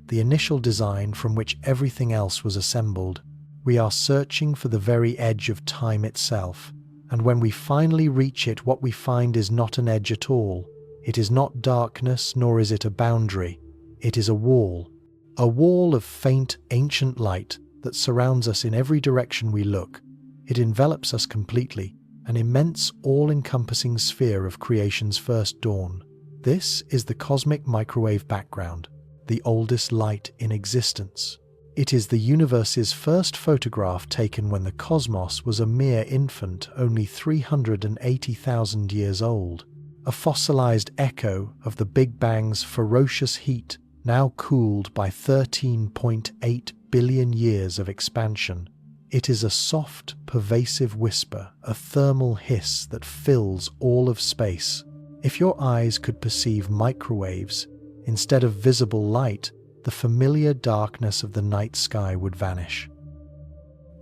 the initial design from which everything else was assembled. We are searching for the very edge of time itself, and when we finally reach it, what we find is not an edge at all. It is not darkness, nor is it a boundary. It is a wall of faint, ancient light that surrounds us in every direction we look. It envelops us completely, an immense all-encompassing sphere of creation's first dawn. This is the cosmic microwave background, the oldest light in existence. It is the universe's first photograph taken when the cosmos was a mere infant only 380,000 years old, a fossilized echo of the Big Bang's ferocious heat, now cooled by 13.8 billion years of expansion. It is a soft, pervasive whisper, a thermal hiss that fills all of space. If your eyes could perceive microwaves, instead of visible light, the familiar darkness of the night sky would vanish.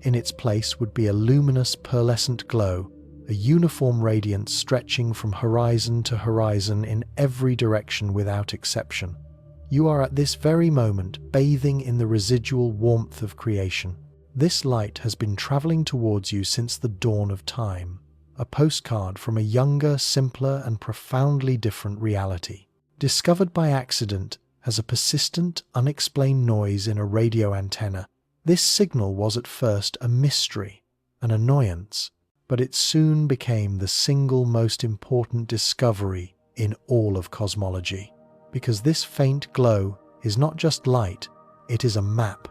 In its place would be a luminous pearlescent glow, a uniform radiance stretching from horizon to horizon in every direction without exception. You are at this very moment bathing in the residual warmth of creation. This light has been traveling towards you since the dawn of time, a postcard from a younger, simpler, and profoundly different reality. Discovered by accident as a persistent, unexplained noise in a radio antenna, this signal was at first a mystery, an annoyance, but it soon became the single most important discovery in all of cosmology. Because this faint glow is not just light, it is a map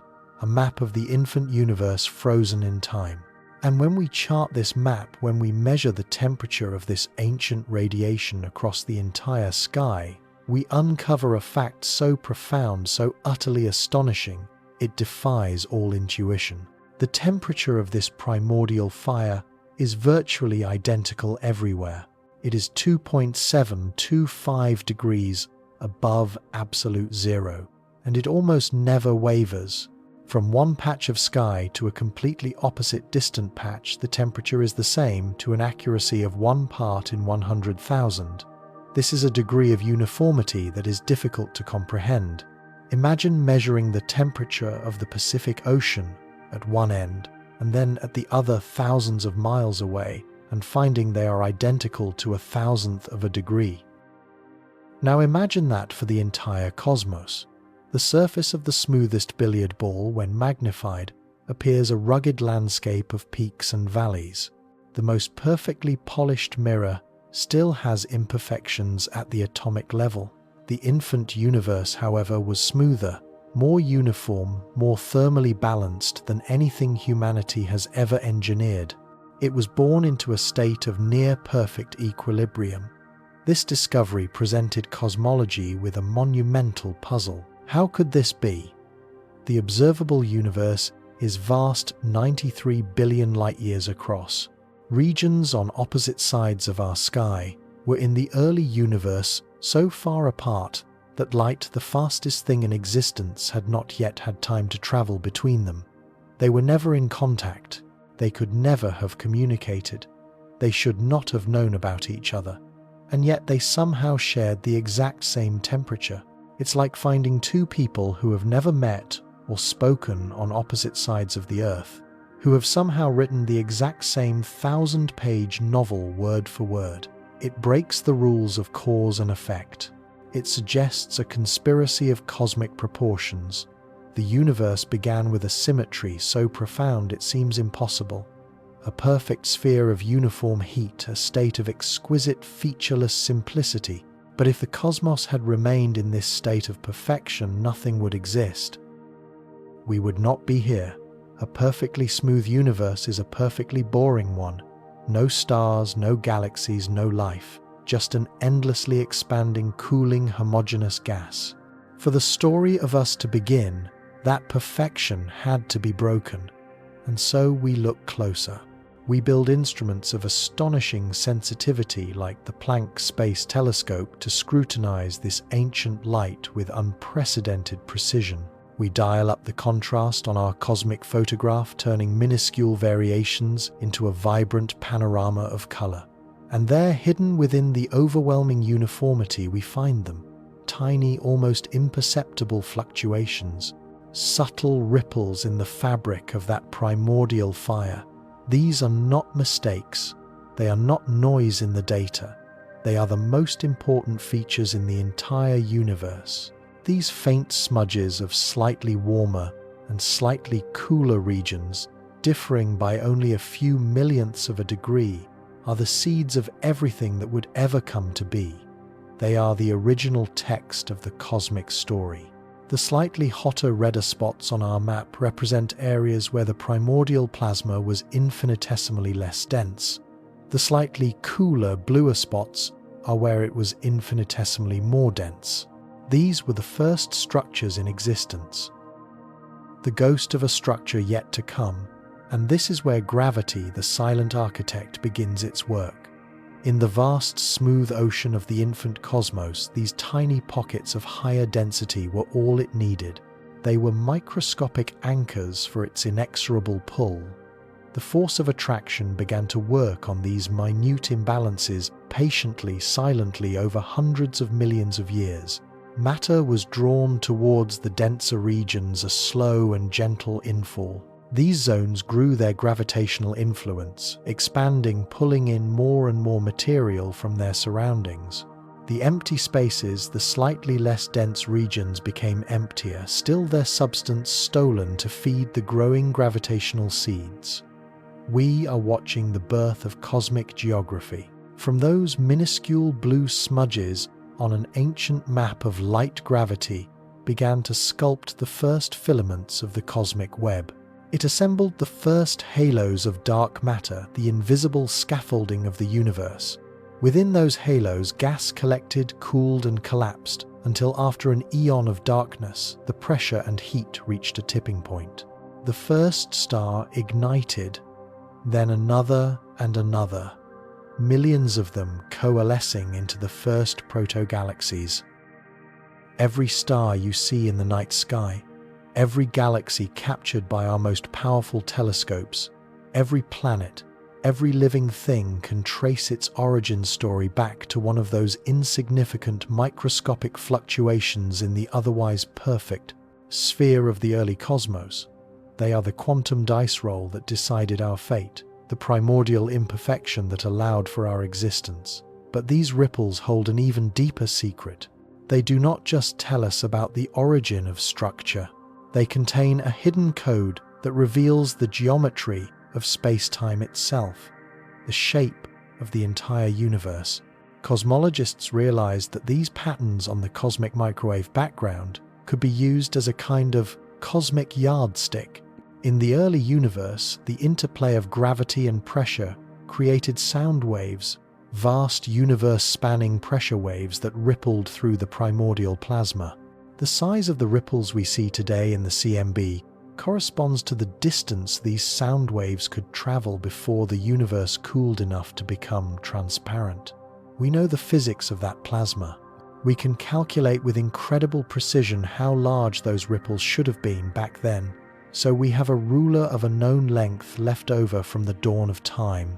of the infant universe frozen in time. And when we chart this map, when we measure the temperature of this ancient radiation across the entire sky, we uncover a fact so profound, so utterly astonishing, it defies all intuition. The temperature of this primordial fire is virtually identical everywhere. It is 2.725 degrees above absolute zero, and it almost never wavers. From one patch of sky to a completely opposite distant patch, the temperature is the same to an accuracy of 1 part in 100,000. This is a degree of uniformity that is difficult to comprehend. Imagine measuring the temperature of the Pacific Ocean at one end and then at the other thousands of miles away and finding they are identical to a thousandth of a degree. Now imagine that for the entire cosmos. The surface of the smoothest billiard ball, when magnified, appears a rugged landscape of peaks and valleys. The most perfectly polished mirror still has imperfections at the atomic level. The infant universe, however, was smoother, more uniform, more thermally balanced than anything humanity has ever engineered. It was born into a state of near-perfect equilibrium. This discovery presented cosmology with a monumental puzzle. How could this be? The observable universe is vast, 93 billion light-years across. Regions on opposite sides of our sky were in the early universe so far apart that light, the fastest thing in existence, had not yet had time to travel between them. They were never in contact. They could never have communicated. They should not have known about each other. And yet they somehow shared the exact same temperature. It's like finding two people who have never met or spoken on opposite sides of the earth, who have somehow written the exact same 1,000-page novel word for word. It breaks the rules of cause and effect. It suggests a conspiracy of cosmic proportions. The universe began with a symmetry so profound it seems impossible. A perfect sphere of uniform heat, a state of exquisite featureless simplicity. But if the cosmos had remained in this state of perfection, nothing would exist. We would not be here. A perfectly smooth universe is a perfectly boring one. No stars, no galaxies, no life. Just an endlessly expanding, cooling, homogeneous gas. For the story of us to begin, that perfection had to be broken. And so we look closer. We build instruments of astonishing sensitivity like the Planck Space Telescope to scrutinize this ancient light with unprecedented precision. We dial up the contrast on our cosmic photograph, turning minuscule variations into a vibrant panorama of color. And there, hidden within the overwhelming uniformity, we find them. Tiny, almost imperceptible fluctuations, subtle ripples in the fabric of that primordial fire. These are not mistakes. They are not noise in the data. They are the most important features in the entire universe. These faint smudges of slightly warmer and slightly cooler regions, differing by only a few millionths of a degree, are the seeds of everything that would ever come to be. They are the original text of the cosmic story. The slightly hotter, redder spots on our map represent areas where the primordial plasma was infinitesimally less dense. The slightly cooler, bluer spots are where it was infinitesimally more dense. These were the first structures in existence, the ghost of a structure yet to come, and this is where gravity, the silent architect, begins its work. In the vast, smooth ocean of the infant cosmos, these tiny pockets of higher density were all it needed. They were microscopic anchors for its inexorable pull. The force of attraction began to work on these minute imbalances patiently, silently, over hundreds of millions of years. Matter was drawn towards the denser regions, a slow and gentle infall. These zones grew their gravitational influence, expanding, pulling in more and more material from their surroundings. The empty spaces, the slightly less dense regions, became emptier, still their substance stolen to feed the growing gravitational seeds. We are watching the birth of cosmic geography. From those minuscule blue smudges on an ancient map of light, gravity began to sculpt the first filaments of the cosmic web. It assembled the first halos of dark matter, the invisible scaffolding of the universe. Within those halos, gas collected, cooled, and collapsed until after an eon of darkness, the pressure and heat reached a tipping point. The first star ignited, then another and another, millions of them coalescing into the first proto-galaxies. Every star you see in the night sky, every galaxy captured by our most powerful telescopes, every planet, every living thing can trace its origin story back to one of those insignificant microscopic fluctuations in the otherwise perfect sphere of the early cosmos. They are the quantum dice roll that decided our fate, the primordial imperfection that allowed for our existence. But these ripples hold an even deeper secret. They do not just tell us about the origin of structure. They contain a hidden code that reveals the geometry of space-time itself, the shape of the entire universe. Cosmologists realized that these patterns on the cosmic microwave background could be used as a kind of cosmic yardstick. In the early universe, the interplay of gravity and pressure created sound waves, vast universe-spanning pressure waves that rippled through the primordial plasma. The size of the ripples we see today in the CMB corresponds to the distance these sound waves could travel before the universe cooled enough to become transparent. We know the physics of that plasma. We can calculate with incredible precision how large those ripples should have been back then, so we have a ruler of a known length left over from the dawn of time.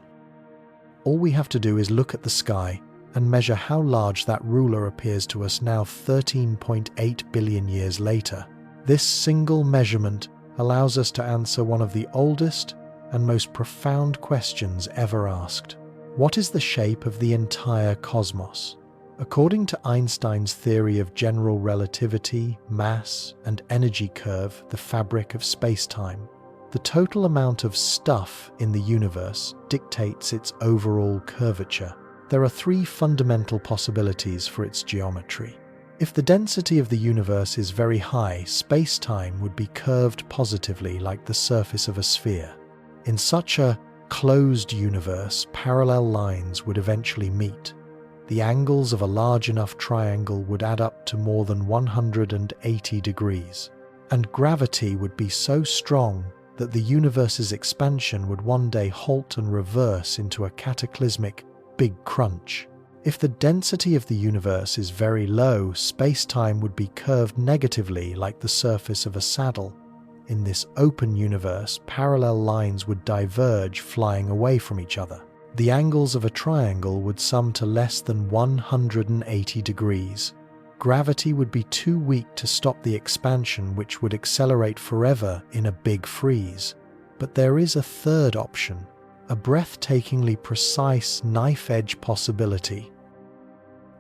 All we have to do is look at the sky and measure how large that ruler appears to us now 13.8 billion years later. This single measurement allows us to answer one of the oldest and most profound questions ever asked. What is the shape of the entire cosmos? According to Einstein's theory of general relativity, mass, and energy curve, the fabric of space-time, the total amount of stuff in the universe dictates its overall curvature. There are three fundamental possibilities for its geometry. If the density of the universe is very high, space-time would be curved positively like the surface of a sphere. In such a closed universe, parallel lines would eventually meet. The angles of a large enough triangle would add up to more than 180 degrees. And gravity would be so strong that the universe's expansion would one day halt and reverse into a cataclysmic Big Crunch. If the density of the universe is very low, space-time would be curved negatively like the surface of a saddle. In this open universe, parallel lines would diverge, flying away from each other. The angles of a triangle would sum to less than 180 degrees. Gravity would be too weak to stop the expansion, which would accelerate forever in a big freeze. But there is a third option, a breathtakingly precise knife-edge possibility.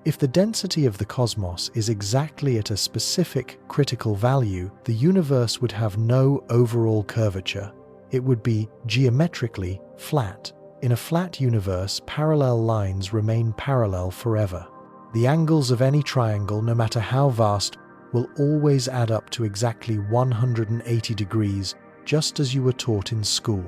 If the density of the cosmos is exactly at a specific critical value, the universe would have no overall curvature. It would be geometrically flat. In a flat universe, parallel lines remain parallel forever. The angles of any triangle, no matter how vast, will always add up to exactly 180 degrees, just as you were taught in school.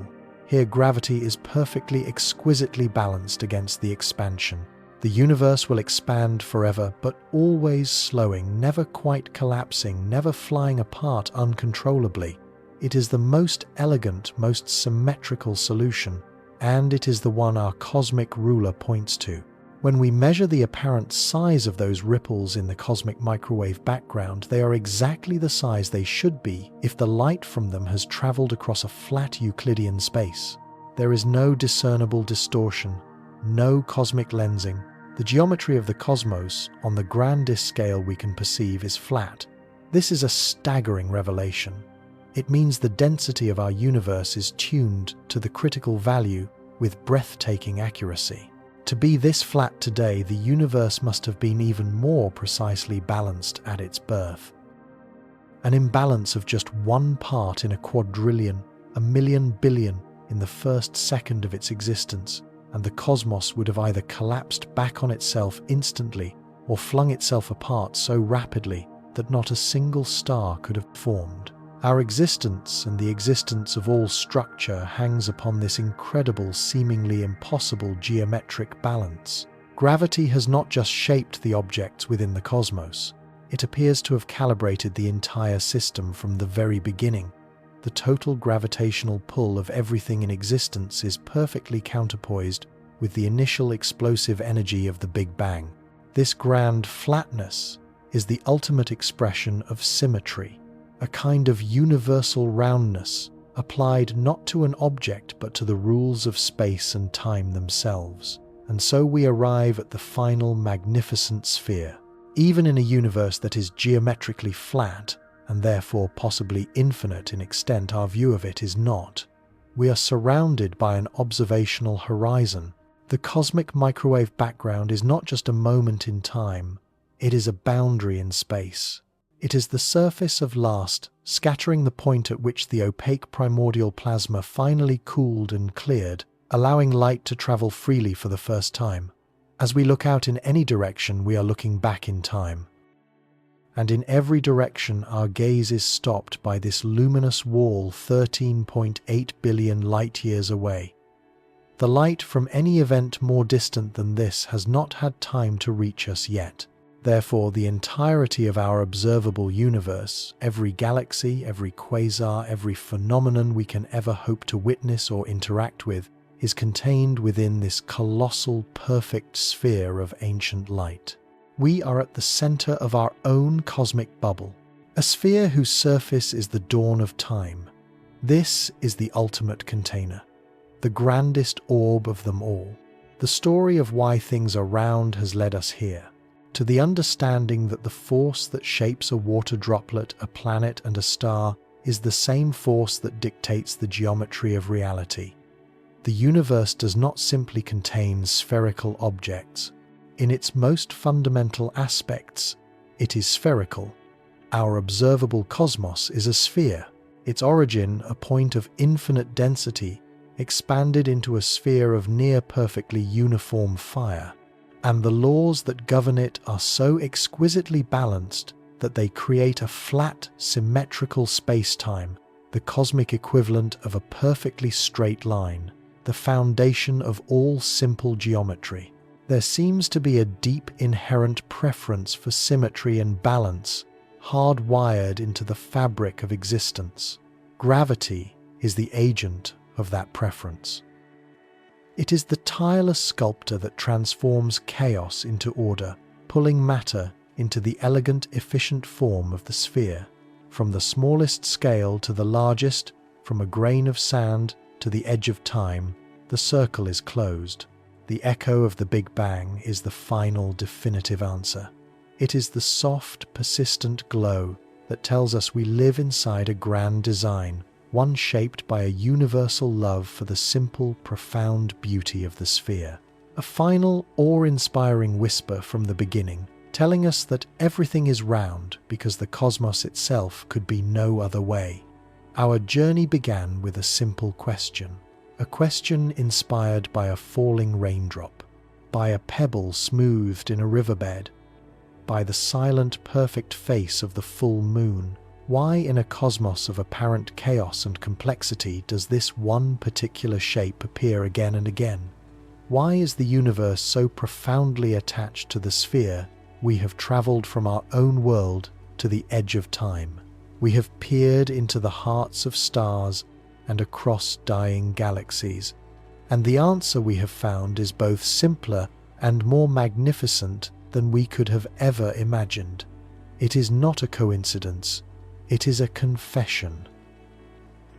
Here, gravity is perfectly, exquisitely balanced against the expansion. The universe will expand forever, but always slowing, never quite collapsing, never flying apart uncontrollably. It is the most elegant, most symmetrical solution, and it is the one our cosmic ruler points to. When we measure the apparent size of those ripples in the cosmic microwave background, they are exactly the size they should be if the light from them has traveled across a flat Euclidean space. There is no discernible distortion, no cosmic lensing. The geometry of the cosmos, on the grandest scale we can perceive, is flat. This is a staggering revelation. It means the density of our universe is tuned to the critical value with breathtaking accuracy. To be this flat today, the universe must have been even more precisely balanced at its birth. An imbalance of just one part in a quadrillion, a million billion in the first second of its existence, and the cosmos would have either collapsed back on itself instantly or flung itself apart so rapidly that not a single star could have formed. Our existence and the existence of all structure hangs upon this incredible, seemingly impossible geometric balance. Gravity has not just shaped the objects within the cosmos. It appears to have calibrated the entire system from the very beginning. The total gravitational pull of everything in existence is perfectly counterpoised with the initial explosive energy of the Big Bang. This grand flatness is the ultimate expression of symmetry, a kind of universal roundness applied not to an object but to the rules of space and time themselves. And so we arrive at the final magnificent sphere. Even in a universe that is geometrically flat, and therefore possibly infinite in extent, our view of it is not. We are surrounded by an observational horizon. The cosmic microwave background is not just a moment in time, it is a boundary in space. It is the surface of last, scattering the point at which the opaque primordial plasma finally cooled and cleared, allowing light to travel freely for the first time. As we look out in any direction, we are looking back in time. And in every direction, our gaze is stopped by this luminous wall 13.8 billion light-years away. The light from any event more distant than this has not had time to reach us yet. Therefore, the entirety of our observable universe, every galaxy, every quasar, every phenomenon we can ever hope to witness or interact with, is contained within this colossal, perfect sphere of ancient light. We are at the center of our own cosmic bubble, a sphere whose surface is the dawn of time. This is the ultimate container, the grandest orb of them all. The story of why things are round has led us here, to the understanding that the force that shapes a water droplet, a planet, and a star is the same force that dictates the geometry of reality. The universe does not simply contain spherical objects. In its most fundamental aspects, it is spherical. Our observable cosmos is a sphere, its origin a point of infinite density, expanded into a sphere of near-perfectly uniform fire. And the laws that govern it are so exquisitely balanced that they create a flat, symmetrical space-time, the cosmic equivalent of a perfectly straight line, the foundation of all simple geometry. There seems to be a deep inherent preference for symmetry and balance, hardwired into the fabric of existence. Gravity is the agent of that preference. It is the tireless sculptor that transforms chaos into order, pulling matter into the elegant, efficient form of the sphere. From the smallest scale to the largest, from a grain of sand to the edge of time, the circle is closed. The echo of the Big Bang is the final, definitive answer. It is the soft, persistent glow that tells us we live inside a grand design, one shaped by a universal love for the simple, profound beauty of the sphere. A final, awe-inspiring whisper from the beginning, telling us that everything is round because the cosmos itself could be no other way. Our journey began with a simple question. A question inspired by a falling raindrop, by a pebble smoothed in a riverbed, by the silent, perfect face of the full moon. Why, in a cosmos of apparent chaos and complexity, does this one particular shape appear again and again? Why is the universe so profoundly attached to the sphere? We have traveled from our own world to the edge of time. We have peered into the hearts of stars and across dying galaxies, and the answer we have found is both simpler and more magnificent than we could have ever imagined. It is not a coincidence, it is a confession.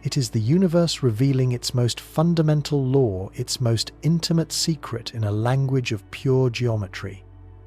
It is the universe revealing its most fundamental law, its most intimate secret in a language of pure geometry.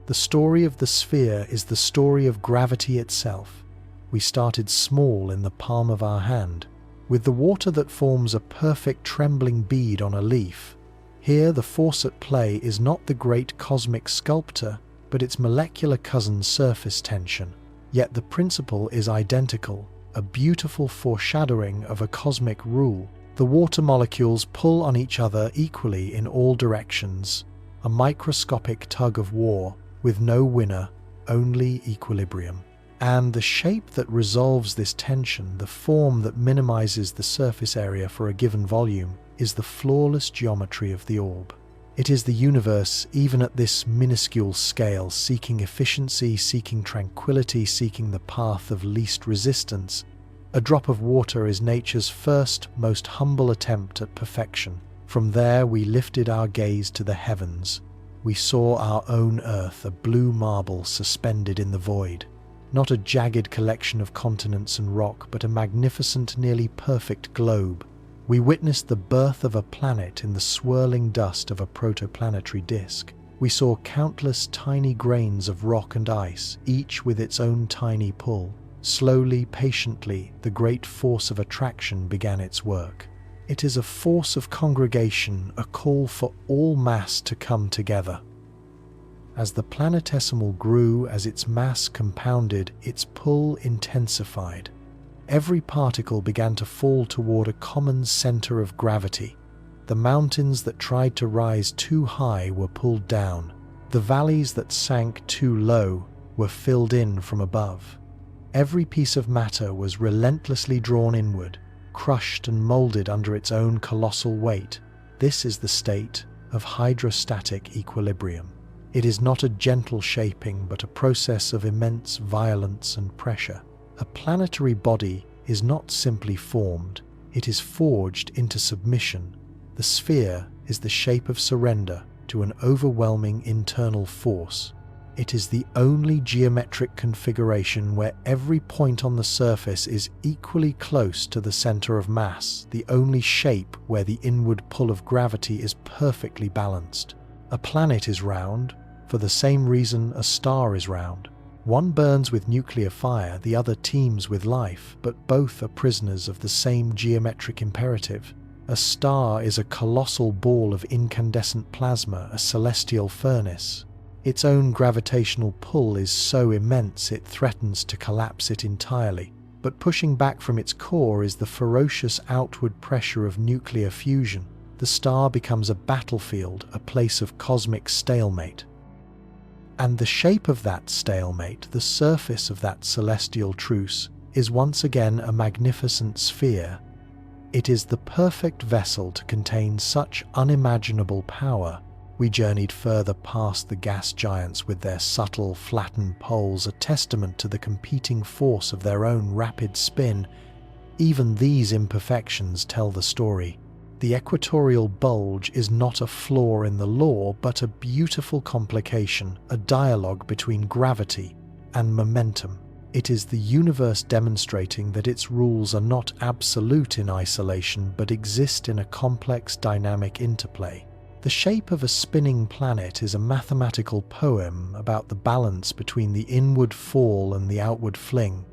The story of the sphere is the story of gravity itself. We started small in the palm of our hand, with the water that forms a perfect trembling bead on a leaf. Here the force at play is not the great cosmic sculptor, but its molecular cousin surface tension. Yet the principle is identical, a beautiful foreshadowing of a cosmic rule. The water molecules pull on each other equally in all directions, a microscopic tug of war, with no winner, only equilibrium. And the shape that resolves this tension, the form that minimizes the surface area for a given volume, is the flawless geometry of the orb. It is the universe, even at this minuscule scale, seeking efficiency, seeking tranquility, seeking the path of least resistance. A drop of water is nature's first, most humble attempt at perfection. From there we lifted our gaze to the heavens. We saw our own Earth, a blue marble suspended in the void. Not a jagged collection of continents and rock, but a magnificent, nearly perfect globe. We witnessed the birth of a planet in the swirling dust of a protoplanetary disk. We saw countless tiny grains of rock and ice, each with its own tiny pull. Slowly, patiently, the great force of attraction began its work. It is a force of congregation, a call for all mass to come together. As the planetesimal grew, as its mass compounded, its pull intensified. Every particle began to fall toward a common center of gravity. The mountains that tried to rise too high were pulled down. The valleys that sank too low were filled in from above. Every piece of matter was relentlessly drawn inward, crushed and molded under its own colossal weight. This is the state of hydrostatic equilibrium. It is not a gentle shaping, but a process of immense violence and pressure. A planetary body is not simply formed, it is forged into submission. The sphere is the shape of surrender to an overwhelming internal force. It is the only geometric configuration where every point on the surface is equally close to the center of mass, the only shape where the inward pull of gravity is perfectly balanced. A planet is round, for the same reason a star is round. One burns with nuclear fire, the other teems with life, but both are prisoners of the same geometric imperative. A star is a colossal ball of incandescent plasma, a celestial furnace. Its own gravitational pull is so immense it threatens to collapse it entirely, but pushing back from its core is the ferocious outward pressure of nuclear fusion. The star becomes a battlefield, a place of cosmic stalemate. And the shape of that stalemate, the surface of that celestial truce, is once again a magnificent sphere. It is the perfect vessel to contain such unimaginable power. We journeyed further past the gas giants with their subtle, flattened poles, a testament to the competing force of their own rapid spin. Even these imperfections tell the story. The equatorial bulge is not a flaw in the law, but a beautiful complication, a dialogue between gravity and momentum. It is the universe demonstrating that its rules are not absolute in isolation, but exist in a complex dynamic interplay. The shape of a spinning planet is a mathematical poem about the balance between the inward fall and the outward fling.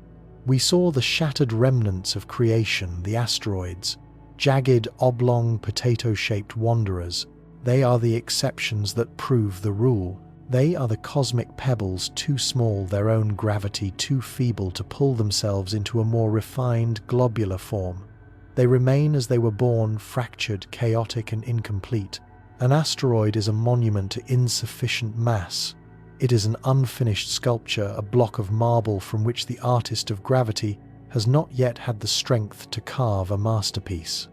We saw the shattered remnants of creation, the asteroids, jagged, oblong, potato-shaped wanderers. They are the exceptions that prove the rule. They are the cosmic pebbles too small, their own gravity too feeble to pull themselves into a more refined globular form. They remain as they were born, fractured, chaotic, and incomplete. An asteroid is a monument to insufficient mass. It is an unfinished sculpture, a block of marble from which the artist of gravity has not yet had the strength to carve a masterpiece.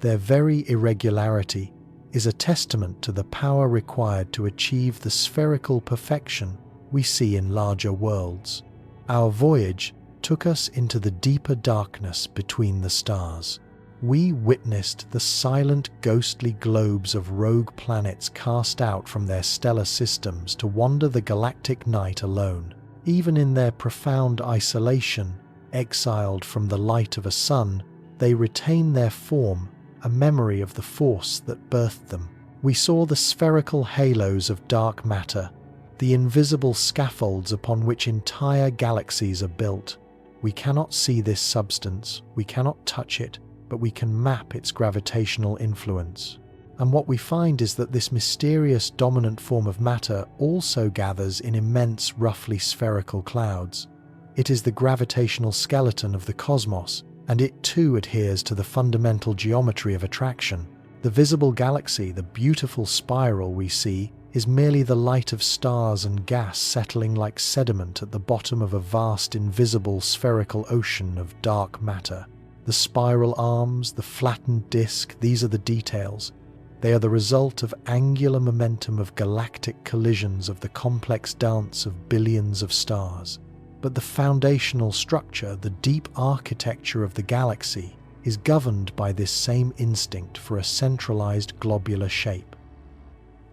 Their very irregularity is a testament to the power required to achieve the spherical perfection we see in larger worlds. Our voyage took us into the deeper darkness between the stars. We witnessed the silent, ghostly globes of rogue planets cast out from their stellar systems to wander the galactic night alone. Even in their profound isolation, exiled from the light of a sun, they retain their form, a memory of the force that birthed them. We saw the spherical halos of dark matter, the invisible scaffolds upon which entire galaxies are built. We cannot see this substance, we cannot touch it, but we can map its gravitational influence. And what we find is that this mysterious dominant form of matter also gathers in immense, roughly spherical clouds. It is the gravitational skeleton of the cosmos, and it too adheres to the fundamental geometry of attraction. The visible galaxy, the beautiful spiral we see, is merely the light of stars and gas settling like sediment at the bottom of a vast, invisible, spherical ocean of dark matter. The spiral arms, the flattened disk, these are the details. They are the result of angular momentum of galactic collisions of the complex dance of billions of stars. But the foundational structure, the deep architecture of the galaxy, is governed by this same instinct for a centralized globular shape.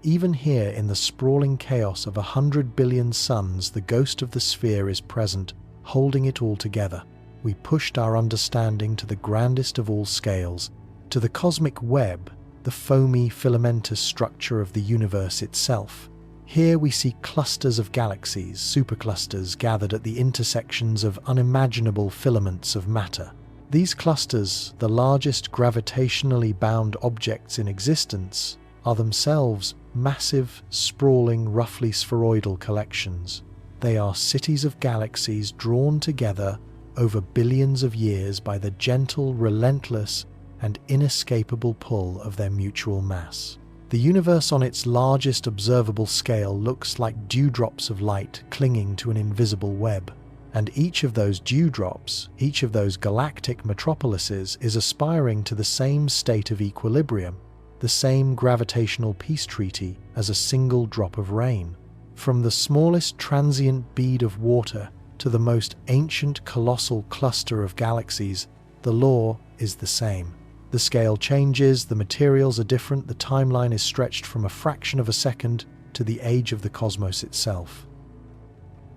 Even here in the sprawling chaos of 100 billion suns, the ghost of the sphere is present, holding it all together. We pushed our understanding to the grandest of all scales, to the cosmic web, the foamy, filamentous structure of the universe itself. Here we see clusters of galaxies, superclusters gathered at the intersections of unimaginable filaments of matter. These clusters, the largest gravitationally bound objects in existence, are themselves massive, sprawling, roughly spheroidal collections. They are cities of galaxies drawn together over billions of years by the gentle, relentless, and inescapable pull of their mutual mass. The universe on its largest observable scale looks like dewdrops of light clinging to an invisible web. And each of those dewdrops, each of those galactic metropolises, is aspiring to the same state of equilibrium, the same gravitational peace treaty as a single drop of rain. From the smallest transient bead of water to the most ancient colossal cluster of galaxies, the law is the same. The scale changes, the materials are different, the timeline is stretched from a fraction of a second to the age of the cosmos itself.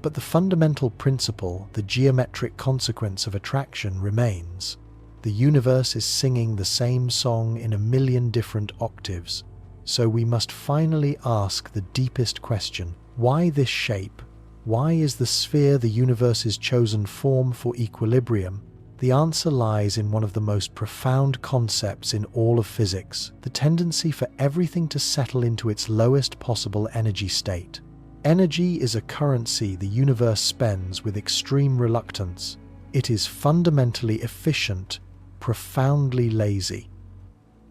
But the fundamental principle, the geometric consequence of attraction, remains. The universe is singing the same song in a million different octaves. So we must finally ask the deepest question: why this shape? Why is the sphere the universe's chosen form for equilibrium? The answer lies in one of the most profound concepts in all of physics, the tendency for everything to settle into its lowest possible energy state. Energy is a currency the universe spends with extreme reluctance. It is fundamentally efficient, profoundly lazy.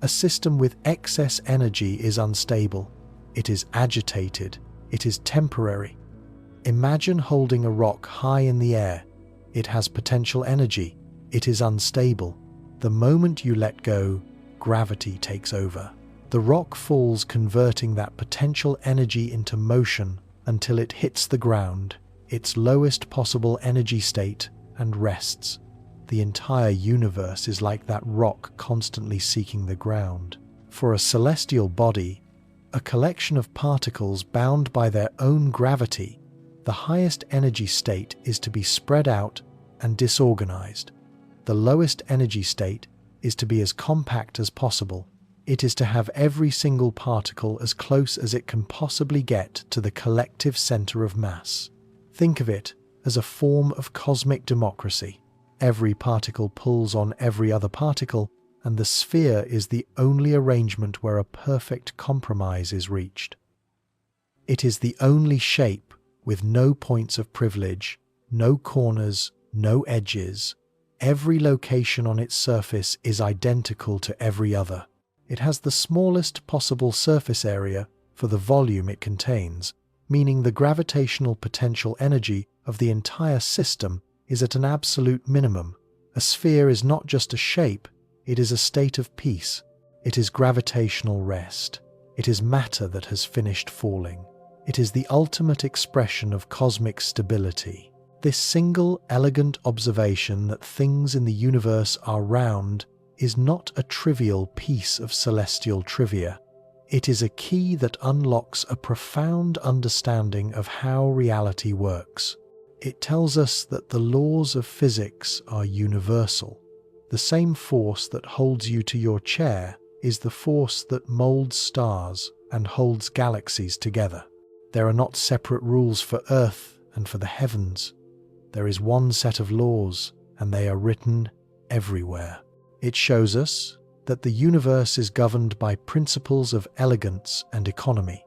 A system with excess energy is unstable. It is agitated. It is temporary. Imagine holding a rock high in the air. It has potential energy. It is unstable. The moment you let go, gravity takes over. The rock falls, converting that potential energy into motion until it hits the ground, its lowest possible energy state, and rests. The entire universe is like that rock constantly seeking the ground. For a celestial body, a collection of particles bound by their own gravity, the highest energy state is to be spread out and disorganized. The lowest energy state is to be as compact as possible. It is to have every single particle as close as it can possibly get to the collective center of mass. Think of it as a form of cosmic democracy. Every particle pulls on every other particle, and the sphere is the only arrangement where a perfect compromise is reached. It is the only shape with no points of privilege, no corners, no edges. Every location on its surface is identical to every other. It has the smallest possible surface area for the volume it contains, meaning the gravitational potential energy of the entire system is at an absolute minimum. A sphere is not just a shape, it is a state of peace. It is gravitational rest. It is matter that has finished falling. It is the ultimate expression of cosmic stability. This single, elegant observation that things in the universe are round is not a trivial piece of celestial trivia. It is a key that unlocks a profound understanding of how reality works. It tells us that the laws of physics are universal. The same force that holds you to your chair is the force that molds stars and holds galaxies together. There are not separate rules for Earth and for the heavens. There is one set of laws, and they are written everywhere. It shows us that the universe is governed by principles of elegance and economy.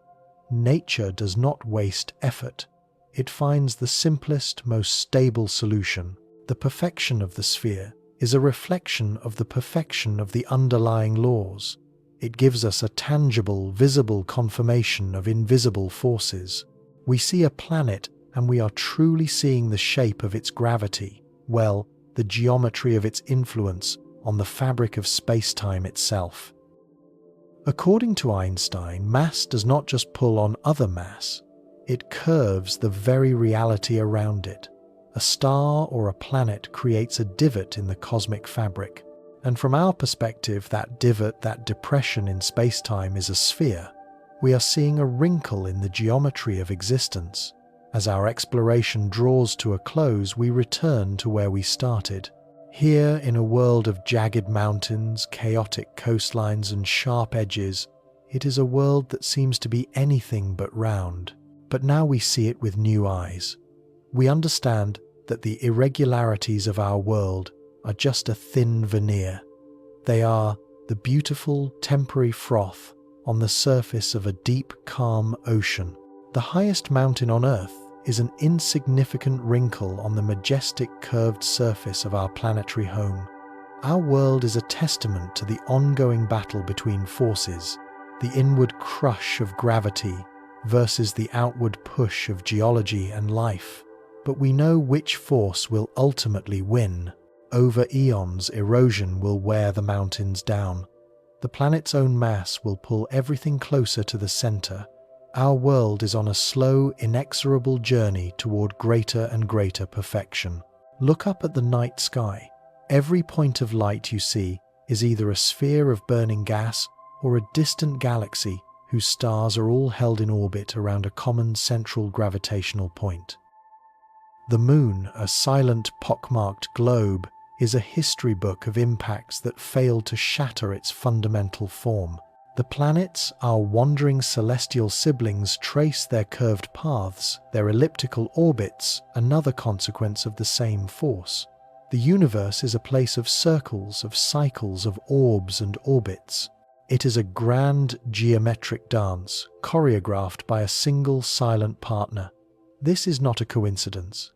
Nature does not waste effort. It finds the simplest, most stable solution. The perfection of the sphere is a reflection of the perfection of the underlying laws. It gives us a tangible, visible confirmation of invisible forces. We see a planet and we are truly seeing the shape of its gravity, well, the geometry of its influence on the fabric of space-time itself. According to Einstein, mass does not just pull on other mass, it curves the very reality around it. A star or a planet creates a divot in the cosmic fabric, and from our perspective, that divot, that depression in space-time is a sphere. We are seeing a wrinkle in the geometry of existence. As our exploration draws to a close, we return to where we started. Here, in a world of jagged mountains, chaotic coastlines, and sharp edges, it is a world that seems to be anything but round. But now we see it with new eyes. We understand that the irregularities of our world are just a thin veneer. They are the beautiful, temporary froth on the surface of a deep, calm ocean. The highest mountain on Earth is an insignificant wrinkle on the majestic curved surface of our planetary home. Our world is a testament to the ongoing battle between forces, the inward crush of gravity versus the outward push of geology and life. But we know which force will ultimately win. Over eons, erosion will wear the mountains down. The planet's own mass will pull everything closer to the center. Our world is on a slow, inexorable journey toward greater and greater perfection. Look up at the night sky. Every point of light you see is either a sphere of burning gas or a distant galaxy whose stars are all held in orbit around a common central gravitational point. The moon, a silent, pockmarked globe, is a history book of impacts that failed to shatter its fundamental form. The planets, our wandering celestial siblings, trace their curved paths, their elliptical orbits, another consequence of the same force. The universe is a place of circles, of cycles, of orbs and orbits. It is a grand geometric dance, choreographed by a single silent partner. This is not a coincidence.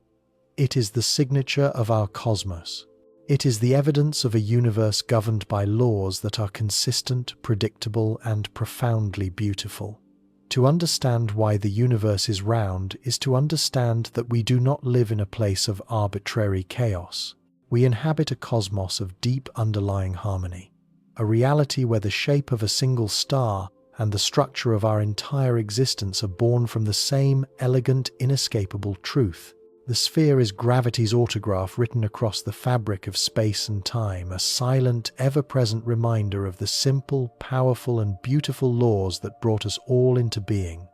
It is the signature of our cosmos. It is the evidence of a universe governed by laws that are consistent, predictable, and profoundly beautiful. To understand why the universe is round is to understand that we do not live in a place of arbitrary chaos. We inhabit a cosmos of deep underlying harmony, a reality where the shape of a single star and the structure of our entire existence are born from the same elegant, inescapable truth. The sphere is gravity's autograph written across the fabric of space and time, a silent, ever-present reminder of the simple, powerful, and beautiful laws that brought us all into being.